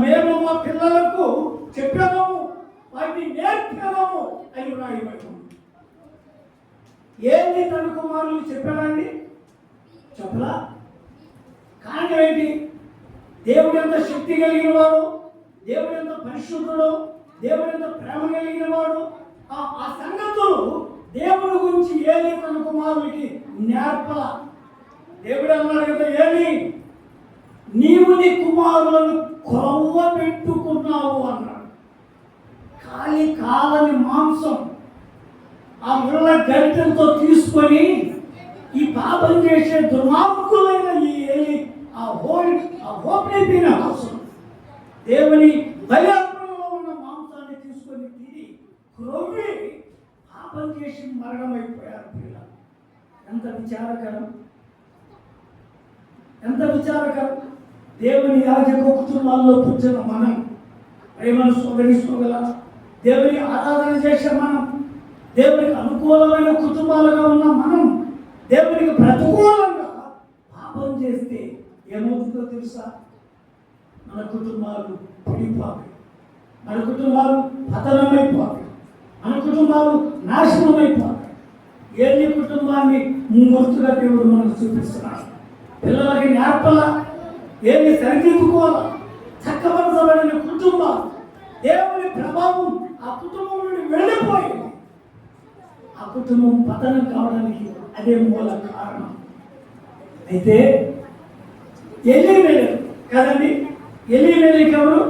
Speaker 1: మేము మా పిల్లలకు చెప్పాము, వాటిని నేర్పాము అని రాయబడి. ఏంటి తన కుమారులు చెప్పాడండి? చెప్పలా. కారణం ఏంటి? దేవుడు ఎంత శక్తి కలిగిన వాడు, దేవుడు ఎంత పరిశుద్ధుడు, దేవుడు ఎంత ప్రేమ కలిగిన వాడు, ఆ సంగతులు దేవుడి గురించి ఏలి తన కుమారులకి నేర్పల. దేవుడు అన్నాడు కదా, ఏలి నీవు నీ కుమారులను కొవ్వ పెట్టుకున్నావు అన్నాడు. కాలని మాంసం ఆ ముళ్ళ గంటలతో తీసుకొని ఈ పాపం చేసే దుర్మార్గులైన ఈ ఏలి ఆ హోప్ని అవసరం దేవుని బలియాత్మలో ఉన్న మాంసాన్ని తీసుకొని తిని క్రొవ్వి పాపం చేసి మరణమైపోయారు పిల్లలు. ఎంత విచారకరం, ఎంత విచారకరం. దేవుని యాజక కుటుంబాల్లో కూర్చున్న మనం, ప్రేమను సోదరిస్తూగల దేవుని ఆరాధన చేసే మనం, దేవునికి అనుకూలమైన కుటుంబాలుగా ఉన్న మనం దేవునికి ప్రతికూలంగా పాపం చేస్తే ఏమవుతుందో తెలుసా? మన కుటుంబాలు పడిపోతాయి, మన కుటుంబాలు పతనమైపోతాయి, మన కుటుంబాలు నాశనమైపోతాయి. ఏది కుటుంబాన్ని గుర్తుగా దేవుడు మనకు చూపిస్తున్నాడు. పిల్లలకి నేర్పల, ఏమి సరిదిద్దుకోవాలా? చక్కబరచబడిన కుటుంబం దేవుని ప్రభావం ఆ కుటుంబం నుండి వెళ్ళిపోయింది. ఆ కుటుంబం పతనం కావడానికి అదే మూల కారణం. అయితే ఎలీమెలెకు కదండి, ఎలీమెలెకు ఎవరు?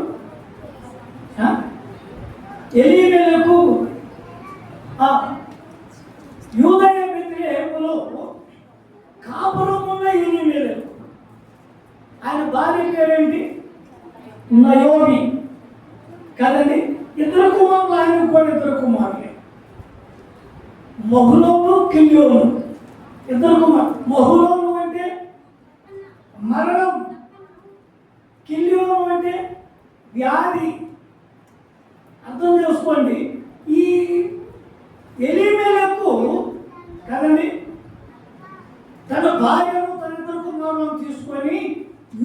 Speaker 1: ఎలీమెలెకు యూదయ బెత్లెహేములో కాపురం ఉన్న ఎలీమెలెకు. ఆయన భార్య పేరేంటి? నయోమి కదండి. ఇద్దరు కుమారులు, ఆయన కూడా ఇద్దరు కుమారులే, మహులోను కిల్యోను. ఇద్దరు కుమారు. మహులోను అంటే మరణం, కిల్యోను అంటే వ్యాధి. అర్థం చేసుకోండి. ఈ ఎలీమెలెకు కదండి తన భార్యను తన ఇద్దరు కుమారులను తీసుకొని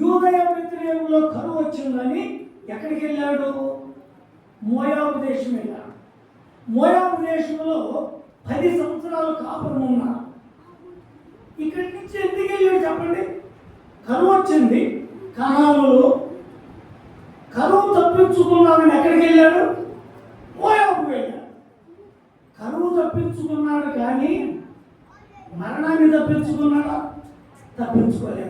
Speaker 1: యూదయ బెత్లెహేములో కరువు వచ్చిందని ఎక్కడికి వెళ్ళాడు? మోయాబు దేశం వెళ్ళాడు. మోయాబు దేశంలో 10 సంవత్సరాలు కాపురం ఉన్నారు. ఇక్కడి నుంచి ఎందుకు వెళ్ళాడు చెప్పండి? కరువు వచ్చింది కనానులో. కరువు తప్పించుకున్నాడని ఎక్కడికి వెళ్ళాడు? మోయాబు వెళ్ళాడు. కరువు తప్పించుకున్నాడు కానీ మరణాన్ని తప్పించుకున్నాడా? తప్పించుకోలేదు.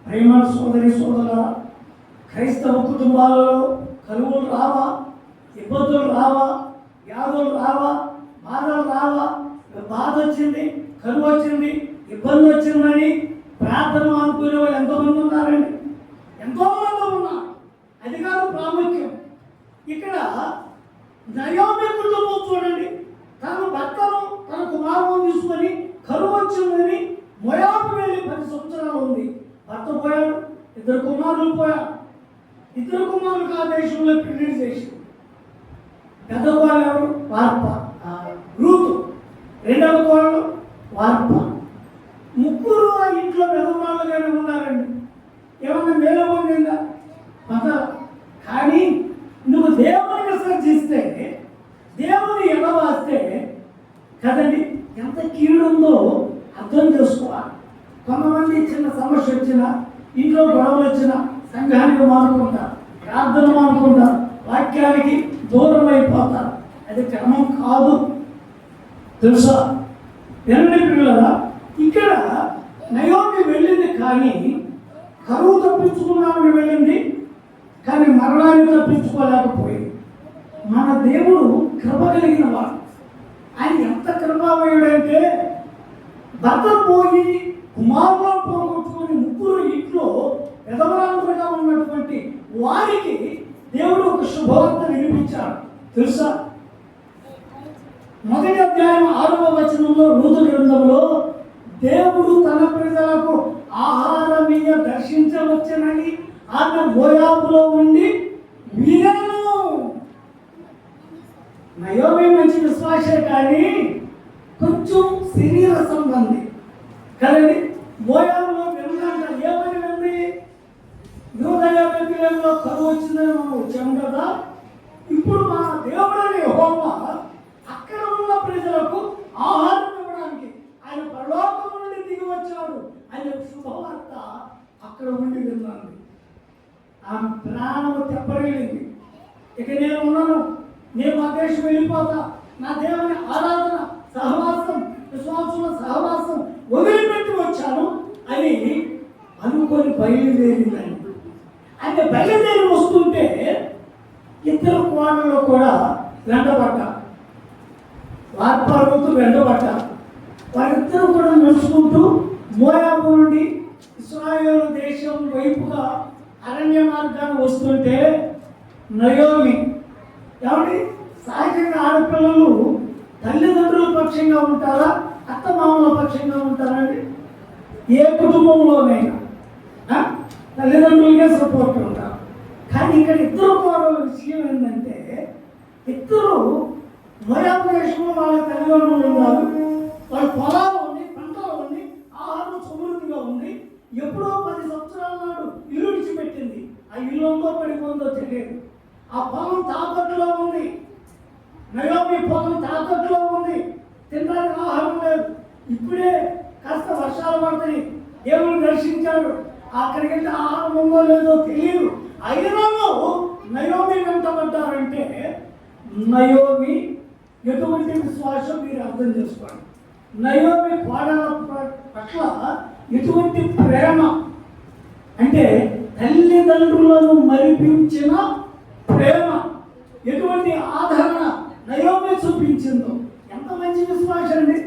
Speaker 1: ప్రేమ సోదరి సోదర, క్రైస్తవ కుటుంబాలలో కరువులు రావా? ఇబ్బందులు రావా? వ్యాధులు రావా? బాధలు రావా? బాధ వచ్చింది, కరువు వచ్చింది, ఇబ్బంది వచ్చిందని ప్రార్థన అనుకునే వాళ్ళు ఎంతోమంది ఉన్నారండి? ఎంతోమంది ఉన్నారు. అది కాదు ప్రాముఖ్యం. ఇక్కడ నయోమి కుటుంబం చూడండి, తన భర్తను తన కుమారుని తీసుకొని కరువు వచ్చిందని మోయాబు వెళ్ళి 10 సంవత్సరాలు ఉంది. భర్త పోయాడు, ఇద్దరు కుమారులు పోయారు. ఇద్దరు కుమారులకు ఆ దేశంలో పెళ్లి చేసి, పెద్ద కోడలు ఎవరు? వార్ప, రూతు. రెండవ కోడలు వార్ప. ముగ్గురు ఆ ఇంట్లో పెద్దవాళ్ళుగానే ఉన్నారండి. ఏమన్నా మేలు పొందిందా? కానీ నువ్వు దేవునికి సర్జిస్తే, దేవుని ఎడవాస్తే కదండి ఎంత కీడుందో అర్థం చేసుకోవాలి. కొంతమంది చిన్న సమస్య వచ్చినా, ఇంట్లో గొడవలు వచ్చినా సంఘానికి మానుకుంటారు, ప్రార్థన మానుకుంటారు, వాక్యానికి దూరం అయిపోతారు. అది క్రమం కాదు, తెలుసా? వినండి పిల్లరా, ఇక్కడ నయోమి వెళ్ళింది కానీ కరువు తప్పించుకున్నామని వెళ్ళింది కానీ మరణాన్ని తప్పించుకోలేకపోయింది. మన దేవుడు కృప కలిగిన వాడు. ఆయన ఎంత కృపామయుడంటే భర్త పోయి కుమారులను పోగొట్టుకుని ముగ్గురు ఇంట్లో పెదవరాంధ్రగా ఉన్నటువంటి వారికి దేవుడు ఒక శుభవార్త వినిపించాడు, తెలుసా? మొదటి అధ్యాయం 6వ వచనంలో రూతు గ్రంథంలో దేవుడు తన ప్రజలకు ఆహారమీయ దర్శించవచ్చునని ఆమె మోయాబులో ఉండి వినను. నయోమి మంచి విశ్వాసే కానీ కొంచెం శరీర సంబంధి కదండి. మోయాబులో విందంట, ఏమని వింది? యూదయ బెత్లెహేములో కరువు వచ్చిందని మనం వచ్చాము కదా, ఇప్పుడు మా దేవుడని యెహోవా అక్కడ ఉన్న ప్రజలకు ఆహారం ఇవ్వడానికి ఆయన పరలోకం నుండి దిగి వచ్చాడు అనే శుభవార్త అక్కడ ఉండి విన్నాను. ఆమె ప్రాణము తెప్పరిల్లింది. ఇక నేను ఉన్నాను, నేను మా దేశం వెళ్ళిపోతా, నా దేవుని ఆరాధన సహవాసం విశ్వాసుల సహవాసం వదిలిపెట్టి వచ్చాను అని అనుకొని బయలుదేరిందని. ఆయన బయలుదేరి వస్తుంటే ఇద్దరు కోడలు కూడా వెంటబడ్డారు, వార్పాడుతూ వెంటబడ్డారు. వారిద్దరూ కూడా నడుచుకుంటూ మోయాబు నుండి ఇశ్రాయేలు దేశం వైపుగా అరణ్య మార్గాన్ని వస్తుంటే నయోమి, ఏమండి, సహజంగా ఆడపిల్లలు తల్లిదండ్రుల పక్షంగా ఉంటారా, అత్తమామల పక్షంగా ఉంటారండి? ఏ కుటుంబంలోనైనా తల్లిదండ్రులకే సపోర్ట్ ఉంటారు. కానీ ఇక్కడ ఇద్దరు కోడల విషయం ఏంటంటే, ఇద్దరు మోయాబు దేశంలో వాళ్ళ తల్లిదండ్రులు ఉన్నారు, వాళ్ళ పొలాలు ఉంది, పంటలు ఉంది, ఆహారం సమృద్ధిగా ఉంది. ఎప్పుడో 10 సంవత్సరాల నాడు ఇల్లు విడిచిపెట్టింది. ఆ ఇల్లు ఉందో పడిపోయిందో తెలియదు. ఆ పొలం తాకట్టులో ఉంది, నయోమి పొలం తాకట్టులో ఉంది, తినడానికి ఆహారం లేదు. ఇప్పుడే కాస్త వర్షాలు పడతాయి, దేవుని దర్శించాడు, అక్కడికి వెళ్తే ఆహారం ఉందో లేదో తెలియదు. అయినాను నయోమి వెంటబడ్డారంటే నయోమి ఎటువంటి విశ్వాసం మీరు అర్థం చేసుకోండి. నయోమి కోడల పట్ల ఎటువంటి ప్రేమ అంటే తల్లిదండ్రులను మరిపించిన ప్రేమ, ఎటువంటి ఆదరణ నయోమి చూపించిందో. ఎంత మంచి విశ్వాసం అండి!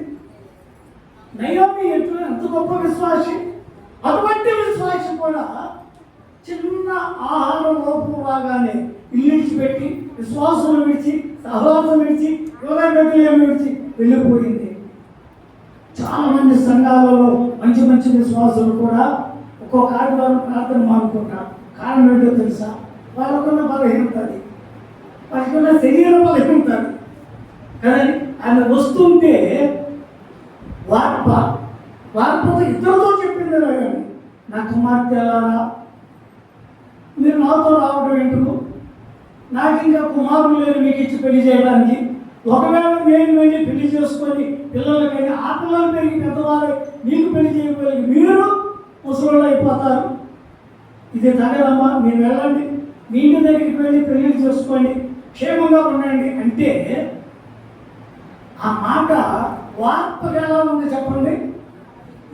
Speaker 1: నయోమి ఎంత గొప్ప విశ్వాసి! అటువంటి విశ్వాసం కూడా చిన్న ఆహారం లోపం రాగానే ఇల్లు విడిచిపెట్టి, విశ్వాసం విడిచి, సహవాసం విడిచి, యోగం విడిచి వెళ్ళిపోయింది. చాలా మంది సంఘాలలో మంచి మంచి విశ్వాసులు కూడా ఒక్కొక్క ఆదివారం ప్రార్థన మానుకుంటారు. కారణం ఏంటో తెలుసా? వాళ్ళకున్న బలహీనత, వాళ్ళకున్న శరీర బలహీనత కదండి. ఆయన వస్తుంటే వార్పతో ఇద్దరితో చెప్పింది కానీ, నా కుమార్తె ఎలారా, మీరు నాతో రావడం ఎందుకు? నాకు ఇంకా కుమారులు లేరు మీకు ఇచ్చి పెళ్లి చేయడానికి. ఒకవేళ నేను వెళ్ళి పెళ్లి చేసుకొని పిల్లలకైనా ఆ పిల్లలు పెరిగి పెద్దవాళ్ళు మీకు పెళ్లి చేయగలిగి మీరు ముసలోళ్ళు అయిపోతారు. ఇది తగదమ్మా, మీరు వెళ్ళండి, మీ ఇంటి దగ్గరికి వెళ్ళి పెళ్లి చేసుకోండి, క్షేమంగా ఉండండి అంటే ఆ మాట వార్పగా ఎలా ఉంది చెప్పండి?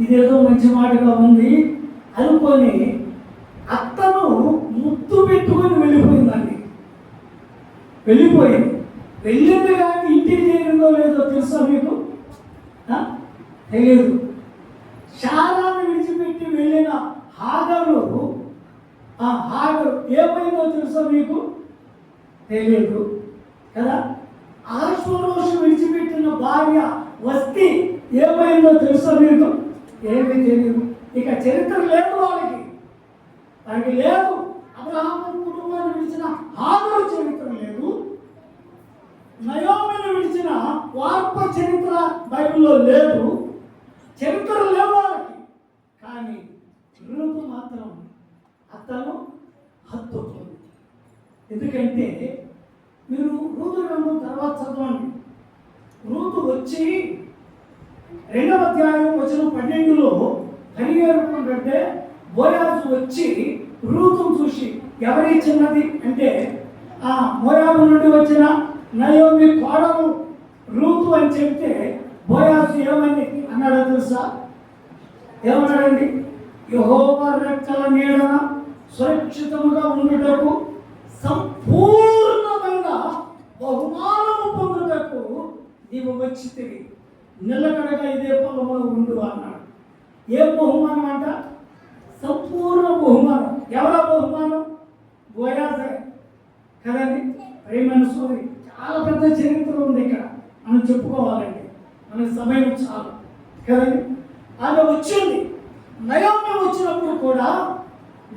Speaker 1: ఇదేదో మంచి మాటగా ఉంది అనుకొని అత్తను ముద్దు పెట్టుకొని వెళ్ళిపోయిందండి. వెళ్ళిపోయింది. వెళ్ళింది కానీ ఇంటికి చేరిందో లేదో తెలుసా మీకు? తెలియదు. శారాన్ని విడిచిపెట్టి వెళ్ళిన హాగరు ఏమైందో తెలుసా మీకు? తెలియదు కదా. ఆశ్వరోషు విడిచిపెట్టిన భార్య వస్తి ఏమైందో తెలుసా మీకు? ఏమీ తెలియదు. ఇక చరిత్ర లేదు వాళ్ళకి లేదు. అబ్రహాము కుటుంబాన్ని విడిచిన హాగరు చరిత్ర లేదు, నయోమిని విడిచిన వార్ప చరిత్ర బైబిల్లో లేదు, చరిత్ర లేవు వాళ్ళకి. కానీ రూతు మాత్రం అతను హత్తుకుంది. ఎందుకంటే మీరు రూతు గ్రంథం తర్వాత చదవండి. రూతు వచ్చి 2వ అధ్యాయం వచనం 12లో కనిగేరుకుంటుంటే బోయాజు వచ్చి రూతును చూసి, ఎవరి చిన్నది అంటే ఆ మోయాబు నుండి వచ్చిన నయోమి కోడలు రూతు అని చెప్తే బోయాజు ఏమని అన్నాడో తెలుసా? ఏమన్నాడండి? యెహోవా రెక్కల నీడన సురక్షితముగా ఉండుటకు, సంపూర్ణమైన బహుమానము పొందుటకు నీవు వచ్చితివి, నిలకడగా ఇదే పొలంలో ఉండు అన్నాడు. ఏ బహుమానం అంట? సంపూర్ణ బహుమానం. ఎవరా బహుమానం? బోయాజే కదండి. ప్రేమైన సోదరి, చాలా పెద్ద చరిత్ర ఉంది ఇక్కడ, మనం చెప్పుకోవాలండి, మన సమయం చాలు కదండి. ఆమె వచ్చింది. నయోమి వచ్చినప్పుడు కూడా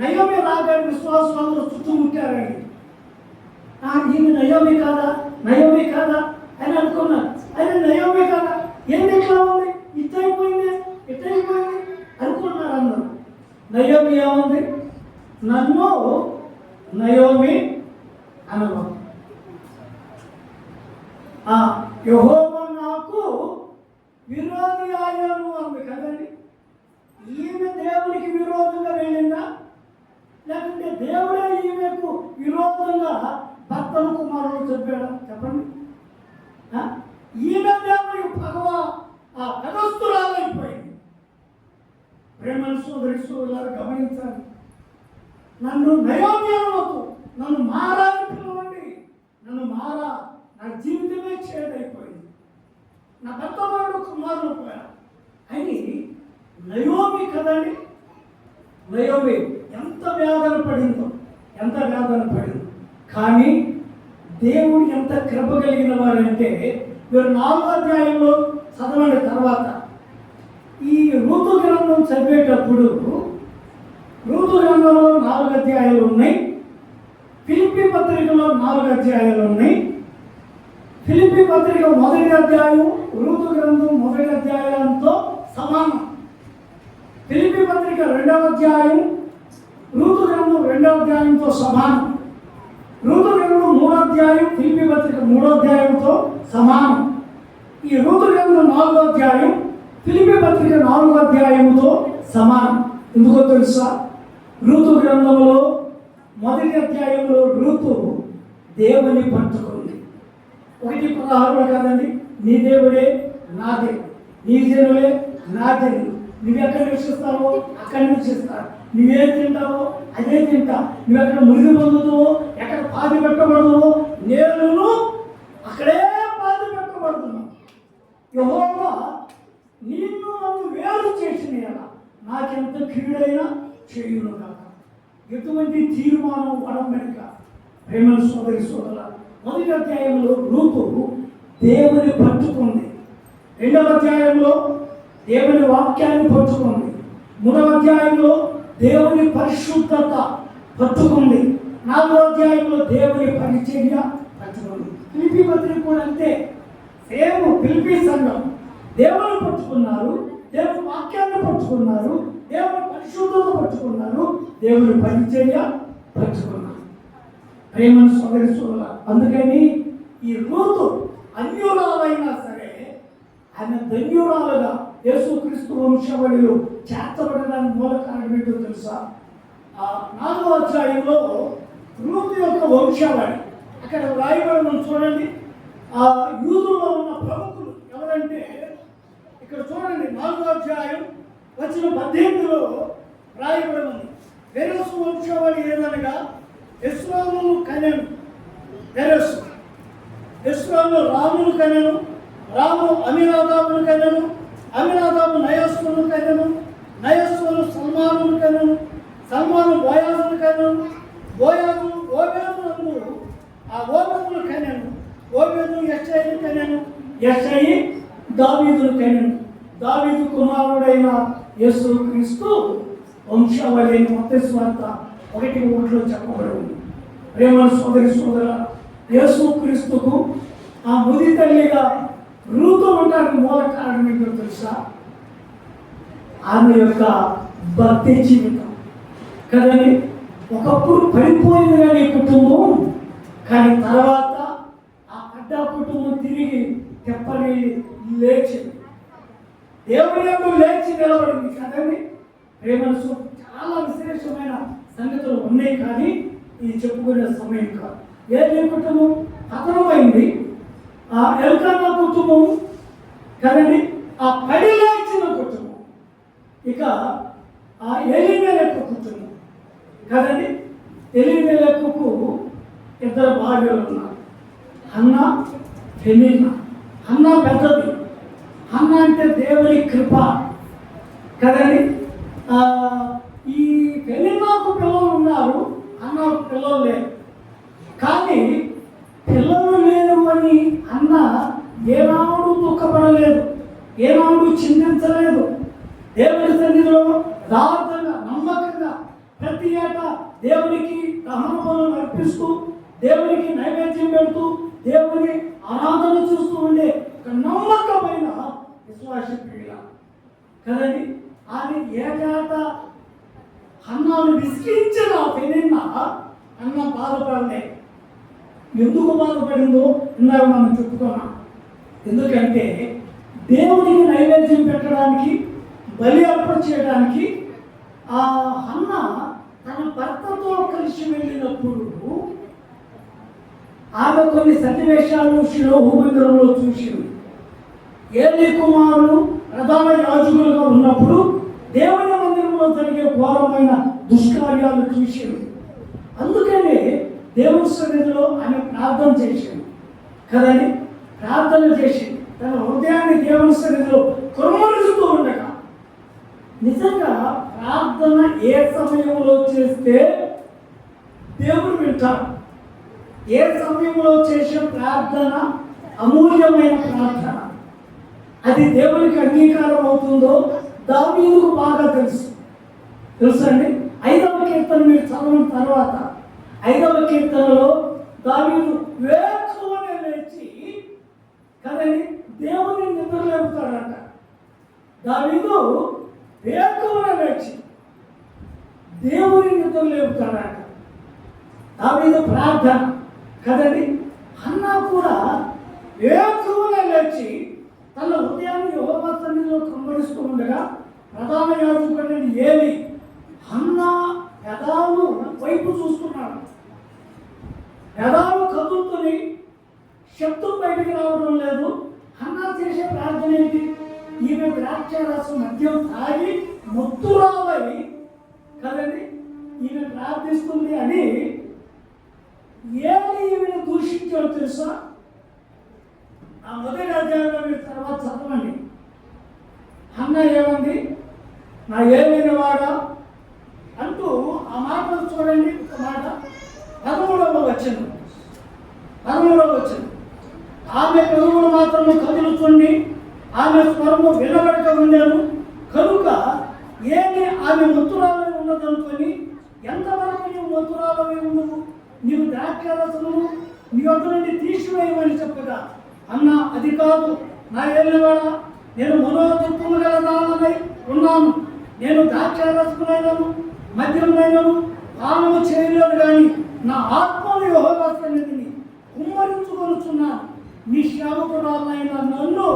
Speaker 1: నయోమి రాగానే విశ్వాసం అందరూ చుట్టుముట్టారండి. ఈమె నయోమి కాదా అని అనుకున్నారు. అయితే నయోమి కాదా, ఏంది ఇట్లా ఉంది, ఇట్లయిపోయింది, ఎట్టయిపోయింది అనుకున్నారు అందరూ. నయోమి ఏముంది? నన్ను నయోమి అనను, యెహోవా నాకు విరోధి ఆయను అంది కదండి. ఈమె దేవునికి విరోధంగా వెళ్ళిందా, లేకుంటే దేవుడే ఈమెకు విరోధంగా భర్తను కుమారుడు చెప్పాడా? చెప్పండి. ఈమె దేవునికి పగస్తురాలైపోయింది. ప్రేమ సోదరులారా గమనించాలి. నన్ను నయోమి అనవద్దు, నన్ను మారా పిలవండి. నన్ను మారా, నా జీవితమే చేదైపోయింది, నా భర్త వాడు కుమారులు పోయా అని నయోమి కదండి. నయోమి ఎంత వేదన పడిందో, ఎంత వేదన పడిందో. కానీ దేవుడు ఎంత కృప కలిగిన వారంటే, మీరు 4వ అధ్యాయంలో చదవండి. తర్వాత ఈ ఋతు గ్రంథం చదివేటప్పుడు ఋతు గ్రంథంలో 4 అధ్యాయాలు ఉన్నాయి, ఫిలిప్పీ పత్రికలో 4 అధ్యాయాలు ఉన్నాయి. ఫిలిప్పీ పత్రిక 1వ అధ్యాయం ఋతు గ్రంథం 1వ అధ్యాయంతో సమానం. ఫిలిప్పీ పత్రిక 2వ అధ్యాయం ఋతు గ్రంథం 2వ అధ్యాయంతో సమానం. ఋతు గ్రంథం 3వ అధ్యాయం ఫిలిప్పీ పత్రిక 3వ అధ్యాయంతో సమానం. ఈ ఋతు గ్రంథం 4వ అధ్యాయం ఫిలిప్పీ పత్రిక 4వ అధ్యాయంతో సమానం. ఎందుకో తెలుసా? ఋతు గ్రంథంలో 1వ అధ్యాయంలో ఋతు దేవుని పట్టుకుంది. 1:16 కాదండి, నీ దేవుడే నా దేవుడు, నీ జనులే నా జనులు, నువ్వెక్కడ నివసిస్తావో అక్కడ నివసిస్తావు, నువ్వేం తింటావో అదే తింటా, నువ్వెక్కడ మురిగి పొందుతావో, ఎక్కడ పాది పెట్టబడతావో నేను అక్కడే పాది పెట్టబడుతున్నావు. యెహోవా నిన్ను నన్ను వేరు చేసిన ఎలా నాకెంత కీడైనా చేయును కాక. ఎటువంటి తీర్మానం వడంబడిక. ప్రేమ సోదరి సోదర, 1వ అధ్యాయంలో రూపు దేవుని పట్టుకుంది, 2వ అధ్యాయంలో దేవుని వాక్యాన్ని పట్టుకుంది, 3వ అధ్యాయంలో దేవుని పరిశుద్ధత పట్టుకుంది, 4వ అధ్యాయంలో దేవుని పరిచర్య పట్టుకుంది. ఫిలిప్పీ పత్రిక కూడా అంతే, సేమ్. ఫిలిప్పీ సంఘం దేవుని పట్టుకున్నారు, దేవుని వాక్యాన్ని పట్టుకున్నారు, దేవుని పరిశుద్ధత పట్టుకున్నారు, దేవుని పరిచర్య పట్టుకున్నారు. ప్రేమ సోదరి సోదర, అందుకని ఈ రూతు అన్యురాలైనా సరే ఆమె ధన్యురాలుగా యేసుక్రీస్తు వంశవళిలో చేర్చబడడానికి మూల కారణం ఏంటో తెలుసా? 4వ అధ్యాయంలో రూతు యొక్క వంశావళి అక్కడ రాయబడి చూడండి. ఆ యూదుల్లో ఉన్న ప్రముఖులు ఎవరంటే, ఇక్కడ చూడండి 4వ అధ్యాయం వచ్చిన 18లో రాయబడి ఉంది. పెరెసు వంశావళి ఏదనగా ఎస్రోను కనెను, పెరెసు ఎస్రోను రామును కనెను, రాము అమినాదాబును కనెను, అమినాదాబు నయస్సును కనెను, నయస్సును సల్మానును కనెను, సల్మాను బోయాజును కనెను, బోయాజు ఓబేదును ఆ ఓబేదును కనెను, ఓబేదు యెషయిని కనెను, యెషయి దావీదును కనెను. దావీదు కుమారుడైన యేసుక్రీస్తు వంశావళి మత్తయి సువార్త 1:1లో చెప్పబడి ఉంది. ప్రేమ సోదరి సోదర, యేసుక్రీస్తుకు ఆ ముది తల్లిగా రూతు ఉండడానికి మూల కారణం ఏంటో తెలుసా? ఆమె యొక్క భక్తి జీవితం కదండి. ఒకప్పుడు పడిపోయింది కానీ కుటుంబం, కానీ తర్వాత ఆ పడ్డ కుటుంబం తిరిగి తెప్పని లేచింది, దేవుని యొక్క లేచి నిలబడింది కదండి. ప్రేమను చాలా విశేషమైన సంగతులు ఉన్నాయి, కానీ ఇది చెప్పుకునే సమయం కాదు. ఏది కుటుంబం పతనమైంది, ఆ ఎల్కానా కుటుంబం కదండి, ఆ పడి లేచిన కుటుంబం, ఇక ఆ ఎలీమెలెకు కుటుంబం కదండి. ఎలీమెలెకుకు 2 భార్యలు ఉన్నారు, హన్నా, పెనిన్నా. హన్నా పెద్దది. హన్నా అంటే దేవుని కృప కదండి. ఈ పెనిన్నాకు పిల్లలు ఉన్నారు, హన్నాకు పిల్లలు లేరు. కానీ పిల్లలు లేరు అని అన్న ఏనాడు దుఃఖపడలేదు, ఏనాడు చింతించలేదు. దేవుని సన్నిధిలో యథార్థంగా నమ్మకంగా ప్రతి ఏటా దేవునికి దహన బలులు అర్పిస్తూ, దేవునికి నైవేద్యం పెడుతూ, దేవుని ఆరాధన చూస్తూ ఉండే ఒక నమ్మకమైన విశ్వాస ప్రియుల. కదండి. ఆమె ఏకాట అన్నాను విసిగించిన పెనిన్న అన్న బాధపడలే. ఎందుకు బాధపడిందో ఇందాక మనం చెప్పుకున్నాం. ఎందుకంటే దేవునికి నైవేద్యం పెట్టడానికి, బలి అర్పణ చేయడానికి ఆ అన్న తన భర్తతో కలిసి వెళ్ళినప్పుడు ఆమె కొన్ని సన్నివేశాలు షిలోహు మందిరంలో చూసింది. ఏలీ కుమారులు ప్రధాన యాజకులుగా ఉన్నప్పుడు దేవుని మందిరంలో జరిగే ఘోరమైన దుష్కార్యాలు చూసింది. అందుకని దేవుని సన్నిధిలో ఆమె ప్రార్థన చేసింది కదండి. ప్రార్థన చేసి తన హృదయాన్ని దేవుని సన్నిధిలో కుమ్మరిస్తూ ఉండగా, నిజంగా ప్రార్థన ఏ సమయంలో చేస్తే దేవుడు వింటాడు. ఏ సమయంలో చేసే ప్రార్థన అమూల్యమైన ప్రార్థన, అది దేవునికి అంగీకారం అవుతుందో దావీదుకు బాగా తెలుసండి. 5వ కీర్తన మీరు చదవని తర్వాత 5వ కీర్తనలో దావీదు వేకువనే లేచి కదండి దేవుని నిద్రలేపుతాడంట. దావీదు వేకువనే లేచి దేవుని నిద్రలేపుతాడంట. దావీదు ప్రార్థన కదండి. హన్నా కూడా వేకువనే లేచి తన హృదయాన్ని యెహోవా సన్నిధిలో కమ్మరిస్తూ ఉండగా, ప్రధాన యాజకుడైన ఏలీ హన్నా పెదాలు వైపు చూస్తున్నాడు. పెదాలు కదులుతుని శబ్దం బయటకు రావడం లేదు. హన్నా చేసే ప్రార్థన ఏంటి? ఈమె ద్రాక్షారసం మద్యం తాగి మొత్తురాలై కదండి ఈమె ప్రార్థిస్తుంది అని ఏలీ ఈమెను దూషించాడు తెలుసా? ఆ మొదటి అధ్యాయంలో మీరు తర్వాత చదవండి. అన్న ఏమంది? నా ఏలిన వాడా అంటూ ఆ మాటలు చూడండి. ఒక మాట 13వ వచనం. ఆమె పెదవులు మాత్రము కదులుతుంది, ఆమె స్వరము వినబడక ఉండేను కనుక ఏమి ఆమె మత్తురాలై ఉన్నదనుకొని, ఎంతవరకు నీవు మత్తురాలై ఉండవు, నీవు ద్రాక్షారసమును నీ వద్ద నుండి తీసివేయమని చెప్పగా, అన్న అది కాదు నా ఏలినవాడా, నేను మనోదుఃఖము గల దానమై ఉన్నాను. నేను ద్రాక్షారసమునైనను మద్యమునైనను పానము చేయలేదు, కానీ నా ఆత్మను యెహోవా సన్నిధిని కుమ్మరించుకొనుచున్నాను. నీ సేవకురాలైన నన్ను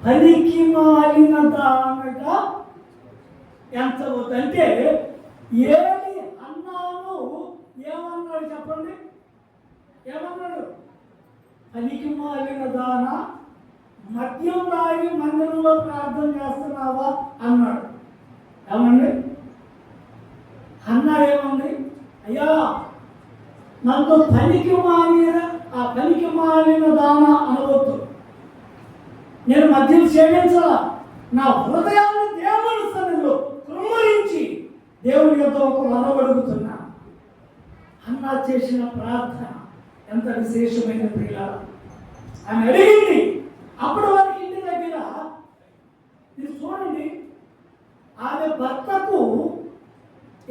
Speaker 1: పనికి మాలిన దానగా ఎంచవద్దంటే ఏలి అన్నాను ఏమన్నాడు చెప్పండి? ఏమన్నాడు? పనికి మాలిన దాన, మద్యం తాగి మందిరంలో ప్రార్థన చేస్తున్నావా అన్నాడు. ఏమండి? అన్నా ఏమంది? అయ్యా నన్ను పనికి మాలిన దాన అనవద్దు. నేను మద్యం సేవించాలా? నా హృదయాన్ని దేవుని సన్నిధిలో కుమ్మరించి దేవుని యొక్క ఒక వరం అడుగుతున్నా. అన్నా చేసిన ప్రార్థన ఎంత విశేషమైన ప్రియులారా. ఆమె అడిగింది. అప్పుడు వారికి ఇంటి దగ్గర మీరు చూడండి, ఆమె భర్తకు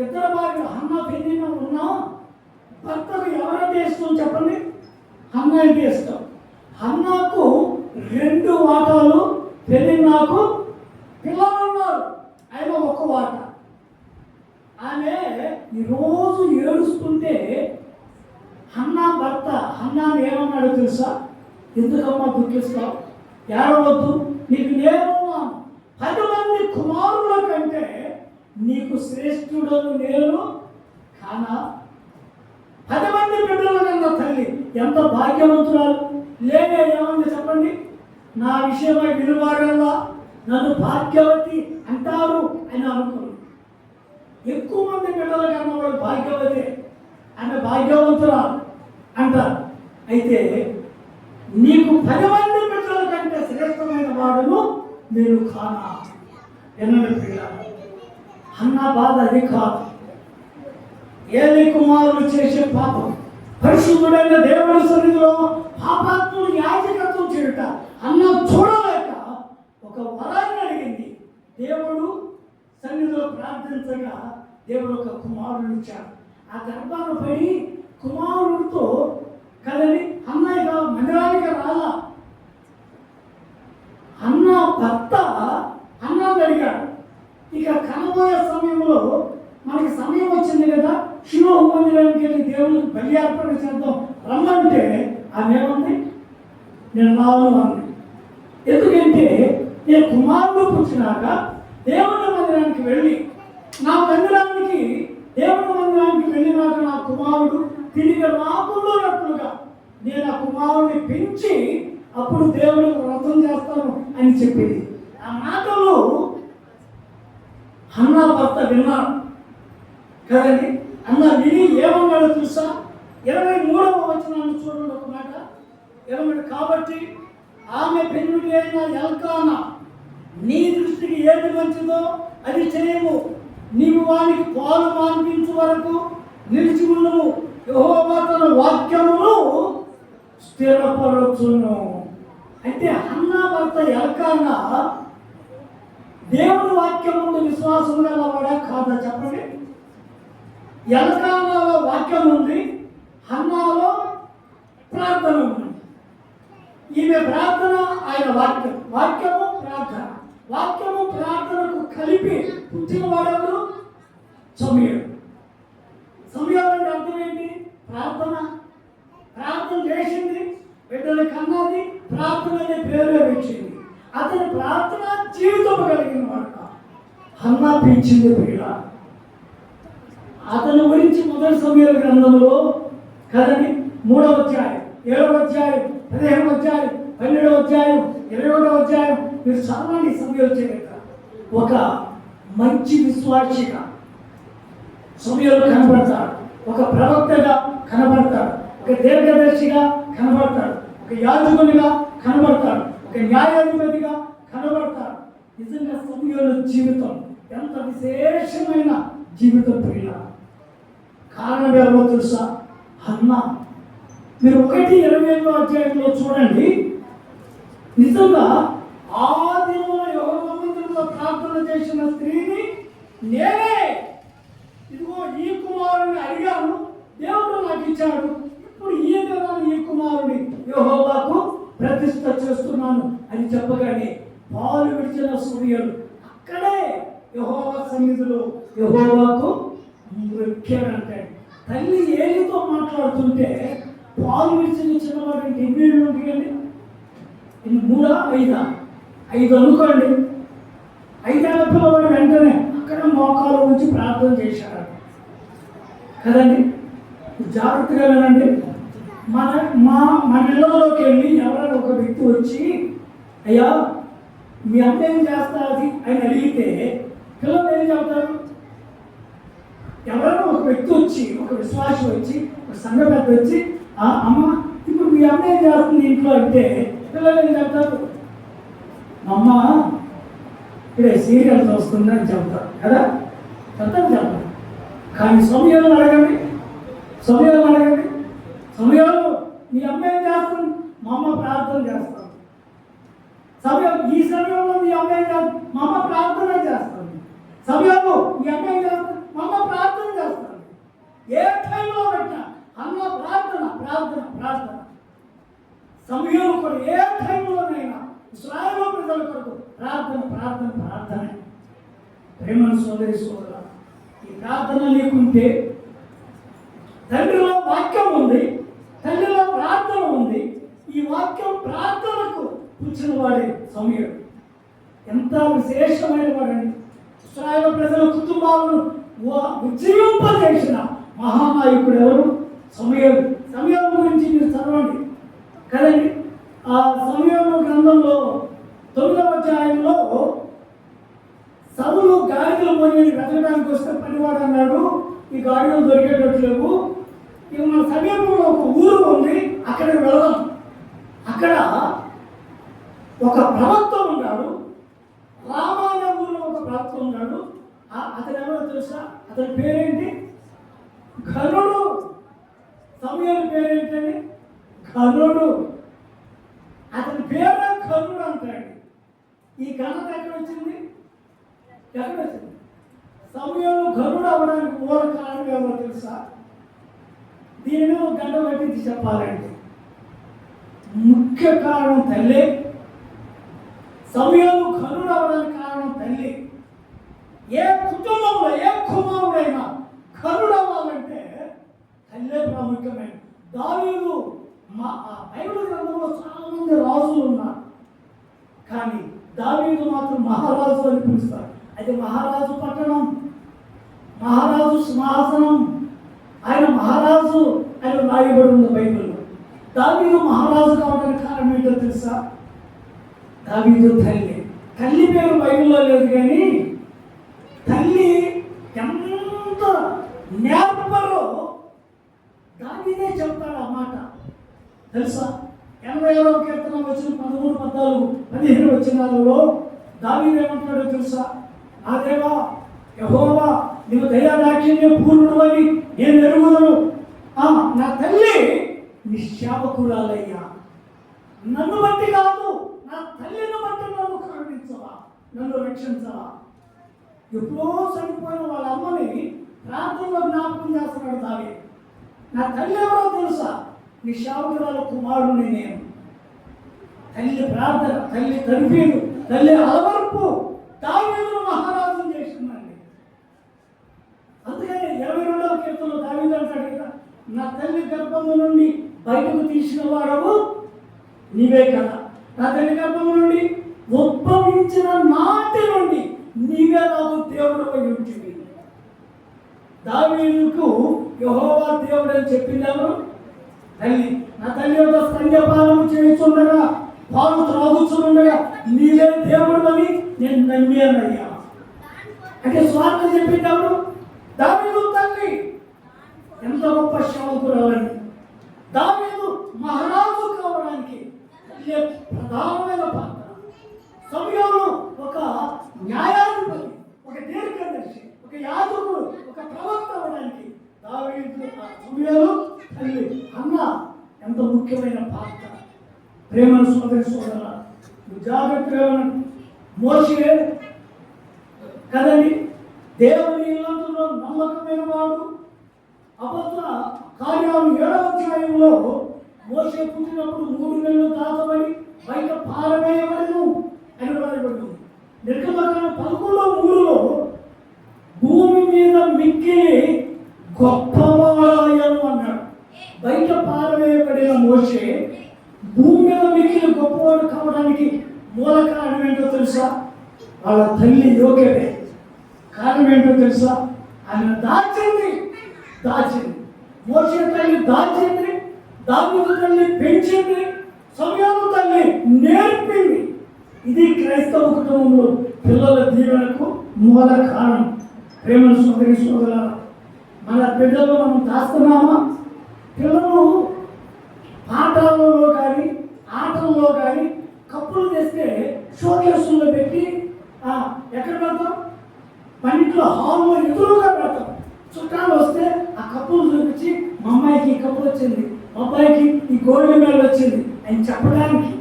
Speaker 1: ఇద్దరు భార్యలు హన్నా పెనిన్నా ఉన్నా, భర్తకు ఎవరైతే ఇష్టం చెప్పండి? హన్నా అంటే ఇష్టం. హన్నాకు 2 వాటాలు, పెనిన్నాకు పిల్లలు ఉన్నారు, ఆయన 1 వాటా. ఆమె ఈరోజు ఏడుస్తుంటే హన్నా భర్త హన్నాను ఏమన్నాడు తెలుసా? ఎందుకమ్మా దుఃఖిస్తావు? ఏడవద్దు, నీకు నేనున్నాను. 10 మంది కుమారుల కంటే నీకు శ్రేష్ఠుడను నేను కానా? 10 మంది బిడ్డలు కన్నా తల్లి ఎంత భాగ్యవంతురాలు. లేనే ఏమన్నా చెప్పండి? నా విషయమై విలువాడల్లా నన్ను భాగ్యవతి అంటారు అని అనుకున్నాను. ఎక్కువ మంది బిడ్డల కన్నా వాడు భాగ్యవతి, ఆమె భాగ్యవంతురాలు అంటారు. అయితే నీకు 10 మంది బిడ్డల కంటే శ్రేష్టమైన వాడును నేను కానా? ఎన్నడు పిల్లలు అన్న బాధ అది కాదు. ఏలీ కుమారులు చేసే పాపం, పరిశుద్ధుడైన దేవుని సన్నిధిలో పాపాత్ములు యాజకత్వం చేయుట అన్న చూడలేక ఒక వరాన్ని అడిగింది. దేవుడు సన్నిధిలో ప్రార్థించగా దేవుడు ఒక కుమారుడు ఇచ్చాడు. ఆ గర్భాన్ని పడి కుమారుడితో కదని అన్నయ్య మందిరానికి రాలా. అన్న భర్త అన్నాన్ని అడిగాడు, రాబోయే సమయంలో మనకి సమయం వచ్చింది కదా, షిలోహు మందిరానికి వెళ్ళి దేవునికి బలి అర్పణ చేద్దాం రమ్మంటే ఆమె ఏమంది? నేను రాను అంది. ఎందుకంటే నేను కుమారుడు పుట్టినాక దేవుని మందిరానికి వెళ్ళి దేవుని మందిరానికి వెళ్ళినాక నా కుమారుడు తిరిగి రాకున్నట్లుగా నేను ఆ కుమారుడిని పెంచి అప్పుడు దేవుడికి వ్రతం చేస్తాను అని చెప్పింది. ఆ మాటలు హన్నా భర్త విన్నాడు కదండి. అన్న విని ఏమన్నాడో తెలుసా? 23వ వచనాన్ని చూడండి ఒక మాట. ఏమన్నాడు? కాబట్టి ఆమె పెన్నుడి అయిన ఎల్కానా, నీ దృష్టికి ఏది మంచిదో అది చేయము, నీవు వానికి పాలు మాన్పించు వరకు నిలిచి ఉండము, యెహోవా తన వాక్యమును స్థిరపరచును. అంటే హన్నా భర్త ఎల్కానా దేవుని వాక్యం ముందు విశ్వాసం గలవాడా కాదా చెప్పండి? ఎల్కానాలో వాక్యం ఉంది, హన్నాలో ప్రార్థన ఉంది. ఈమె ప్రార్థన, ఆయన వాక్యం, వాక్యము ప్రార్థన, వాక్యము ప్రార్థనకు కలిపి పుట్టిన వాడెవరు? సమూయేలు. సమూయేలు అంటే అర్థం ఏంటి? ప్రార్థన. ప్రార్థన చేసింది, బిడ్డలు కన్నది, ప్రార్థన అనే పేరులో వచ్చింది. అతని ప్రార్థన జీవితం కలిగిన వాడు. హన్నా పెంచింది పిల్ల. అతని గురించి మొదటి సమూయేలు గ్రంథంలో కదండి, 3వ అధ్యాయం, 7వ అధ్యాయం, 15వ అధ్యాయం, 12వ అధ్యాయం, 21వ అధ్యాయం మీరు చదవండి. సమూయేలు చరిత్ర. ఒక మంచి విశ్వాసిగా సమూయేలు కనబడతాడు, ఒక ప్రవక్తగా కనబడతాడు, ఒక దీర్ఘదర్శిగా కనబడతాడు, ఒక యాజకునిగా కనబడతాడు, ఒక న్యాయాధిపతిగా కనబడతాడు. నిజంగా సమూయేలు జీవితం ఎంత విశేషమైన జీవితం ప్రియుల. కారణం ఎవరో తెలుసా? హన్నా. మీరు 1:28వ అధ్యాయంలో చూడండి. నిజంగా ఆ దినంలో యెహోవా మందిరంలో ప్రార్థన చేసిన స్త్రీని నేనే, ఇదిగో ఈ కుమారుని అడిగాను, దేవుడు నాకు ఇచ్చాడు, ఇప్పుడు ఈ దినాన్ని ఈ కుమారుని యెహోవాకు ప్రతిష్ఠ చేస్తున్నాను అని చెప్పగానే పాలు విడిచిన సమూయేలు అక్కడే యెహోవా సన్నిధిలో యెహోవాకు మొక్కాడంటే. తల్లి ఏలితో మాట్లాడుతుంటే పాలు విడిచిన చిన్నవాడు ఎన్ని ఏళ్ళు ఉంటాయండి? 3, 5 అనుకోండి. 5 ఏళ్ల పిల్లవాడు వెంటనే అక్కడ మోకాలు ఉంచి ప్రార్థన చేశాడు కదండి. జాగ్రత్తగా వినండి. మన ఇళ్ళలోకి వెళ్ళి ఎవరైనా ఒక వ్యక్తి వచ్చి అయ్యా మీ అమ్మ ఏం చేస్తుంది అని అడిగితే పిల్లలు ఏం చెప్తారు? ఎవరైనా ఒక వ్యక్తి వచ్చి, ఒక విశ్వాసి వచ్చి, ఒక సంఘ పెద్ద వచ్చి అమ్మ ఇప్పుడు మీ అమ్మ ఏం చేస్తుంది ఇంట్లో అంటే పిల్లలు ఏం చెప్తారు? మా అమ్మ ఇప్పుడే సీరియల్ చూస్తుందని చెప్తారు కదా, చెప్తారు. కానీ సమూయేలు అడగండి, సమూయేలు మీ అమ్మ ఏం చేస్తుంది? మా అమ్మ ప్రార్థన చేస్తాను. ఈ సమయంలో మీ అమ్మ ఏం చేస్తుంది? మా అమ్మ ప్రార్థన చేస్తాను. సమయంలో మీ అమ్మ ఏం చేస్తుంది? మా అమ్మ ప్రార్థన చేస్తాను. ఏ టైంలో పెట్టినా అన్న ప్రార్థన. సమూయేలు కూడా ఏ టైంలోనైనా ఇశ్రాయేలు ప్రజల కొరకు ప్రార్థన. ప్రేమను సోదరి సోదరుల, ఈ ప్రార్థన లేకుంటే తండ్రిలో వాక్యం ఉంది, తల్లిలో ప్రార్థన ఉంది. ఈ వాక్యం ప్రార్థనకు కూర్చున్న వాడే సమూయేలు. ఎంత విశేషమైన వాడండి. ఇశ్రాయేలు ప్రజల కుటుంబాలను ఉజ్జీవింపజేసిన మహానాయకుడు ఎవరు? సమూయేలు. సమూయేలు గురించి మీరు చదవండి కదండి. ఆ సమూయేలు గ్రంథంలో 9వ అధ్యాయంలో సౌలు గాడిదలు పోయి వెతకడానికి వస్తే పనివాడు అన్నాడు, ఈ గాడిదలు దొరికేటట్లేవు, ఇక మన సమీపంలో ఒక ఊరు ఉంది, అక్కడికి వెళదాం. అక్కడ ఒక ప్రవక్త ఉన్నాడు, రామా అనే ఊరిలో ఒక ప్రవక్త ఉన్నాడు. అతను ఎవరో తెలుసా? అతని పేరేంటి? ఘనుడు. సమూయేలు పేరేంటండి? ఘనుడు. అతని పేరే ఘనుడు అంటాడు. ఈ ఘనత ఎక్కడ వచ్చింది? సమూయేలు ఘనుడు అవ్వడానికి మూల కారణం ఎవరో తెలుసా? దీని మీద ఒక గంట పట్టించి చెప్పాలంటే ముఖ్య కారణం తల్లి. సమూయేలు ఘనుడు అవ్వడానికి కారణం తల్లి. ఏ కుటుంబం ఎవరైనా కరుడవ్వాలంటే తల్లే ప్రాముఖ్యమైన. దావీదు బైబిల్ గ్రంథంలో చాలా మంది రాజులు ఉన్నారు, కానీ దావీదు మాత్రం మహారాజు అని పిలుస్తారు. అది మహారాజు పట్టణం, మహారాజు సింహాసనం, ఆయన మహారాజు అని రాయబడి ఉంది బైబిల్లో. దావీదు మహారాజు కావడానికి కారణం ఏంటో తెలుసా? దావీదు తల్లి పేరు బైబిల్లో లేదు, కానీ తల్లి ఎంత నేర్పరో దావీదే చెప్తాడు ఆ మాట తెలుసా? 86వ కీర్తన వచ్చిన 13, 14, 15 వచనాలలో దావీదు ఏమంటాడో తెలుసా? ఆ దేవా యెహోవా నీవు దయాదాక్షిణ్య పూర్ణుడు అని నేను ఎరుగుదను. నా తల్లి నిశ్శాపకురాలయ్యా, నన్ను బట్టి కాదు, నా తల్లిని బట్టి నన్ను కరుణించవా, నన్ను రక్షించవా. ఎప్పుడో చనిపోయిన వాళ్ళ అమ్మని ప్రార్థనలో జ్ఞాపకం చేస్తున్నాడు దావీదు. నా తల్లి ఎవరో తెలుసా? నిశ్శాపకురాల కుమారుడిని నేను. తల్లి ప్రార్థన, తల్లి తరిపేడు, తల్లి అలవర్పు దావీదును మహారాజును చేసిందండి. అందుకని 22వ కీర్తనలో దావీదు అంటాడు కదా, నా తల్లి గర్భము నుండి బయటకు తీసిన వాడవు నీవే కదా, నా తల్లి గర్భము నుండి ఉద్భవించిన నాటి నుండి నీవే నాకు దేవుడు అయి ఉంటుంది. దావీదుకు యెహోవా దేవుడు అని చెప్పింది ఎవరు? తల్లి. నా తల్లి యొక్క స్తన్యపానము చేస్తుండగా, పాలు త్రాగుతుండగా నీవే దేవుడు అని నేను నమ్మానయ్యా. అంటే స్వార్థం చెప్పింది ఎవరు? దావీదు తల్లి. ఎంత గొప్ప సేవకురాలని. దావీదు మహారాజు కావడానికి ప్రధానమైన పాత్ర. సమయంలో ఒక న్యాయాధిపతి, ఒక దీర్ఘదర్శి, ఒక యాజకుడు, ఒక ప్రవక్త అవడానికి దావీదు సమయంలో తల్లి అన్న ఎంత ముఖ్యమైన పాత్ర. ప్రేమను సోదర జాగ్రత్తగా మోషే కదండి, దేవుని ఇల్లందులో నమ్మకమైన వాడు. అబద్ధ కార్యాలు 7వ అధ్యాయంలో మోషే పుట్టినప్పుడు 3 నెలలు దాచబడి బయట పారవేయబడను అని రాయబడింది. నిర్గమకాండం 11:3లో భూమి మీద మిక్కిలి గొప్పవాడాయను అన్నాడు. బయట పారవేయబడిన మోషే భూమి మీద మిక్కిలి గొప్పవాడు కావడానికి మూల కారణం ఏంటో తెలుసా? వాళ్ళ తల్లి యోగ్యతే. కారణం ఏంటో తెలుసా? ఆయన దాచింది. మోషే తల్లి దాచింది, దావీదు తల్లి పెంచింది, సమయాలు తల్లి నేర్పింది. ఇది క్రైస్తవ కుటుంబంలో పిల్లల దీవెనకు మూల కారణం. ప్రేమను సోదర మన బిడ్డలు మనం దాస్తున్నామా? పిల్లలు పాఠాలలో కానీ ఆటల్లో కానీ కప్పులు తెస్తే షోకేసుల్లో పెట్టి ఎక్కడ పెడతాం? పన్నింటిలో హాల్లో ఎదురుగా పెడతాం. చుట్టాలు వస్తే ఆ కప్పులు చూపించి మా అమ్మాయికి ఈ కప్పు వచ్చింది, మా అబ్బాయికి ఈ గోల్డ్ మెడల్ వచ్చింది అని చెప్పడానికి.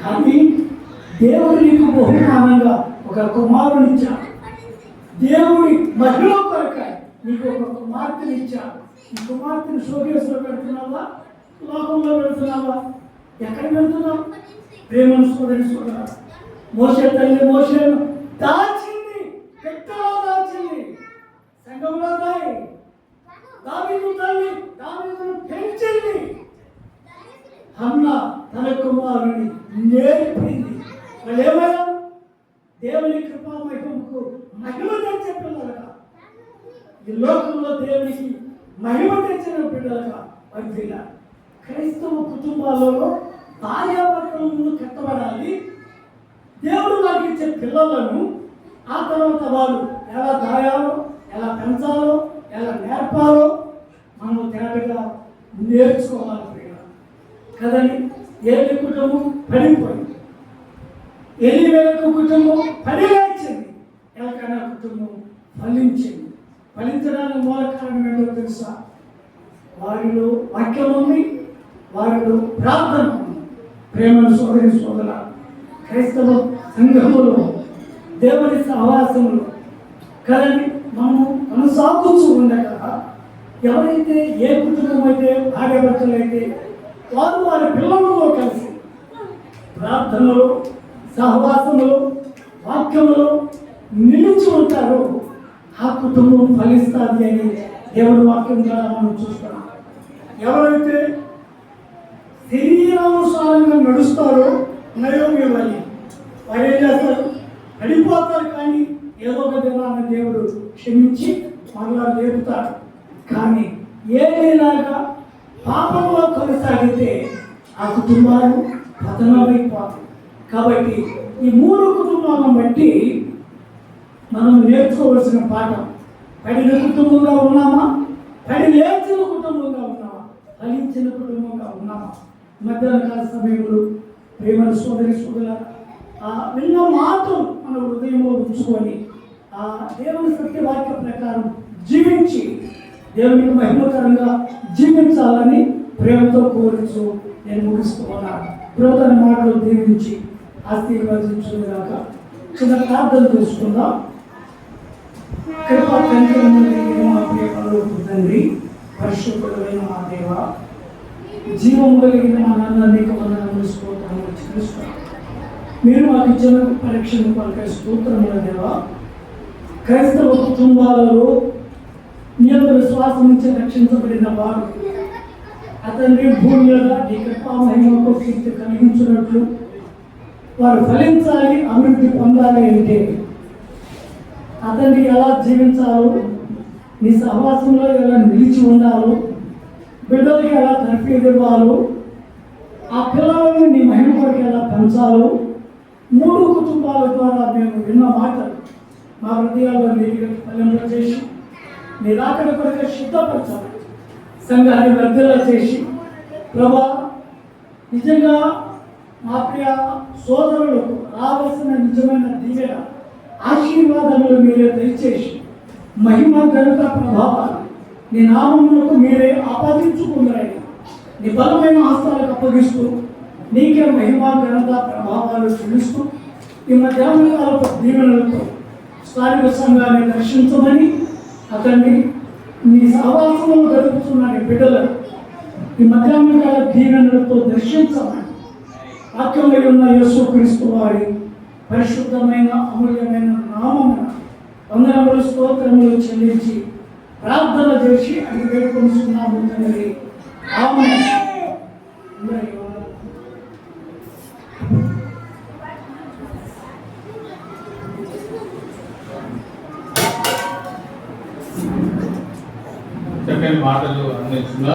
Speaker 1: కానీ దేవుడు నీకు బహుమానంగా ఒక కుమారుని ఇచ్చాడు. దేవుడి మహిళ కొరకాయ నీకు ఒక కుమార్తెని ఇచ్చాడు. ఈ కుమార్తెని షోకేసులో పెడుతున్నావా? లోకంలో పెడుతున్నావా? ఎక్కడ పెడుతున్నావు? ప్రేమను సోదర మోషే తల్లి మోషేను దాచింది, పెట్టలో దాచింది, సంఘంలో దావీదు తల్లి దావీదును పెంచింది. హన్న తన కుమారుని నేర్పింది. వాళ్ళు ఏమయ్యా? దేవుని కృపా మహిమకు మహిమ తెచ్చే పిల్లలుగా, ఈ లోకంలో దేవునికి మహిమ తెచ్చిన పిల్లలుగా వర్ధిల్ల. క్రైస్తవ కుటుంబాలలో భార్యాభర్తల ముందు కట్టబడాలి. దేవుడు నాకు ఇచ్చే పిల్లలను ఆ తర్వాత వారు ఎలా దాయాలో, ఎలా పెంచాలో, ఎలా నేర్పాలో మనం తేటగా నేర్చుకోవాలి కదండి. ఏలి కుటుంబం పడిపోయింది, ఎలివేలకు కుటుంబం పడిలేచింది, ఎలకన్నా కుటుంబం ఫలించింది. ఫలించడానికి మూల కారణం ఏంటో తెలుసా? వారిలో వాక్యం ఉంది, వారిలో ప్రార్థన ఉంది. ప్రేమను సోదర క్రైస్తవ సంఘములో దేవుని సహవాసములు కదండి మనము కొనసాగుతూ ఉండగా, ఎవరైతే ఏ కుటుంబం అయితే భార్యాభర్తలు అయితే వారు వారి పిల్లలతో కలిసి ప్రార్థనలో, సహవాసములో, వాక్యములో నిలిచి ఉంటారో ఆ కుటుంబం ఫలిస్తుంది అని దేవుడి వాక్యం ద్వారా మనం చూస్తున్నాం. ఎవరైతే శరీరానుసారంగా నడుస్తారో నయోమి వల్లి వారు ఏం చేస్తారు? పడిపోతారు, కానీ ఏదో ఒక దినాన దేవుడు క్షమించి మరలా లేపుతాడు. కానీ ఏలాగా పాపంలో కొనసాగితే ఆ కుటుంబాలు పతనమైపోతాయి. కాబట్టి ఈ 3 కుటుంబాలను బట్టి మనం నేర్చుకోవాల్సిన పాఠం: పడిన కుటుంబంగా ఉన్నామా, పడి లేచిన కుటుంబంగా ఉన్నామా, ఫలించిన కుటుంబంగా ఉన్నామా? మధ్యాహ్న కాల సమయంలో ప్రేమ సోదరి సోదరుల విన్న మాటలు మన హృదయంలో ఉంచుకొని ఆ దేవుని సత్యవాక్య ప్రకారం జీవించి దేవునికి మహిమకరంగా జీవించాలని ప్రేమతో కోరుచు నేను ముగిస్తూ ఉన్నాను. ప్రభుత్వ మాటలు దీవించి ఆశీర్వదించుగాక. చిన్న ప్రార్థన చేసుకుందాం. కృపా కనికరము కలిగిన మా ప్రియమైన తండ్రి, పరిశుద్ధుడైన మా దేవ, జీవము కలిగిన మా నాన్న, అనేక వందనములు స్తోత్రములు చెల్లిస్తున్నాం. మీరు మాకు ఇచ్చిన పరీక్షను పలికే స్తోత్రముల దేవ. క్రైస్తవ కుటుంబాలలో నియమ విశ్వాసం నుంచి రక్షించబడిన వారు అతన్ని భూమి మీద నీ కృపా మహిమకు కీర్తి కలిగించినట్లు వారు ఫలించాలి, అభివృద్ధి పొందాలి అంటే అతన్ని ఎలా జీవించాలో, నీ సహవాసంలో ఎలా నిలిచి ఉండాలో, బిడ్డలకి ఎలా తర్ఫీదు ఇవ్వాలో, ఆ పిల్లలను నీ మహిమ కొరకు ఎలా పెంచాలో 3 కుటుంబాల ద్వారా మేము విన్న మాటలు మా హృదయాల్లో నీటిగా ఫలింపజేసి నీ రాకడ కొరకు సిద్ధపరచాలి. సంఘాన్ని వర్ధలా చేసి ప్రభా, నిజంగా మా ప్రియ సోదరులకు రావాల్సిన నిజమైన దీవెన ఆశీర్వాదములు మీరే దయచేసి మహిమ ఘనత ప్రభావాలు నీ నామములకు మీరే ఆపాదించుకున్నారని నీ బలమైన హస్తాలకు అప్పగిస్తూ నీకే మహిమ ఘనత ప్రభావాలు చెల్లిస్తూ ఈ మధ్యాహ్న కాలపు దీవెనలతో స్థానిక సంఘాన్ని దర్శించమని అతన్ని నీ సహవాసంలో గడుపుతున్న నీ బిడ్డలను ఈ మధ్యాహ్న కాల దీవెనలతో దర్శించమని వాక్యంలో ఉన్న యేసుక్రీస్తు వారి పరిశుద్ధమైన అమూల్యమైన నామమున వందనములు స్తోత్రములు చెల్లించి ప్రార్థన చేసి అది వేడుకొనిస్తున్నాము తండ్రి. ఆమేన్.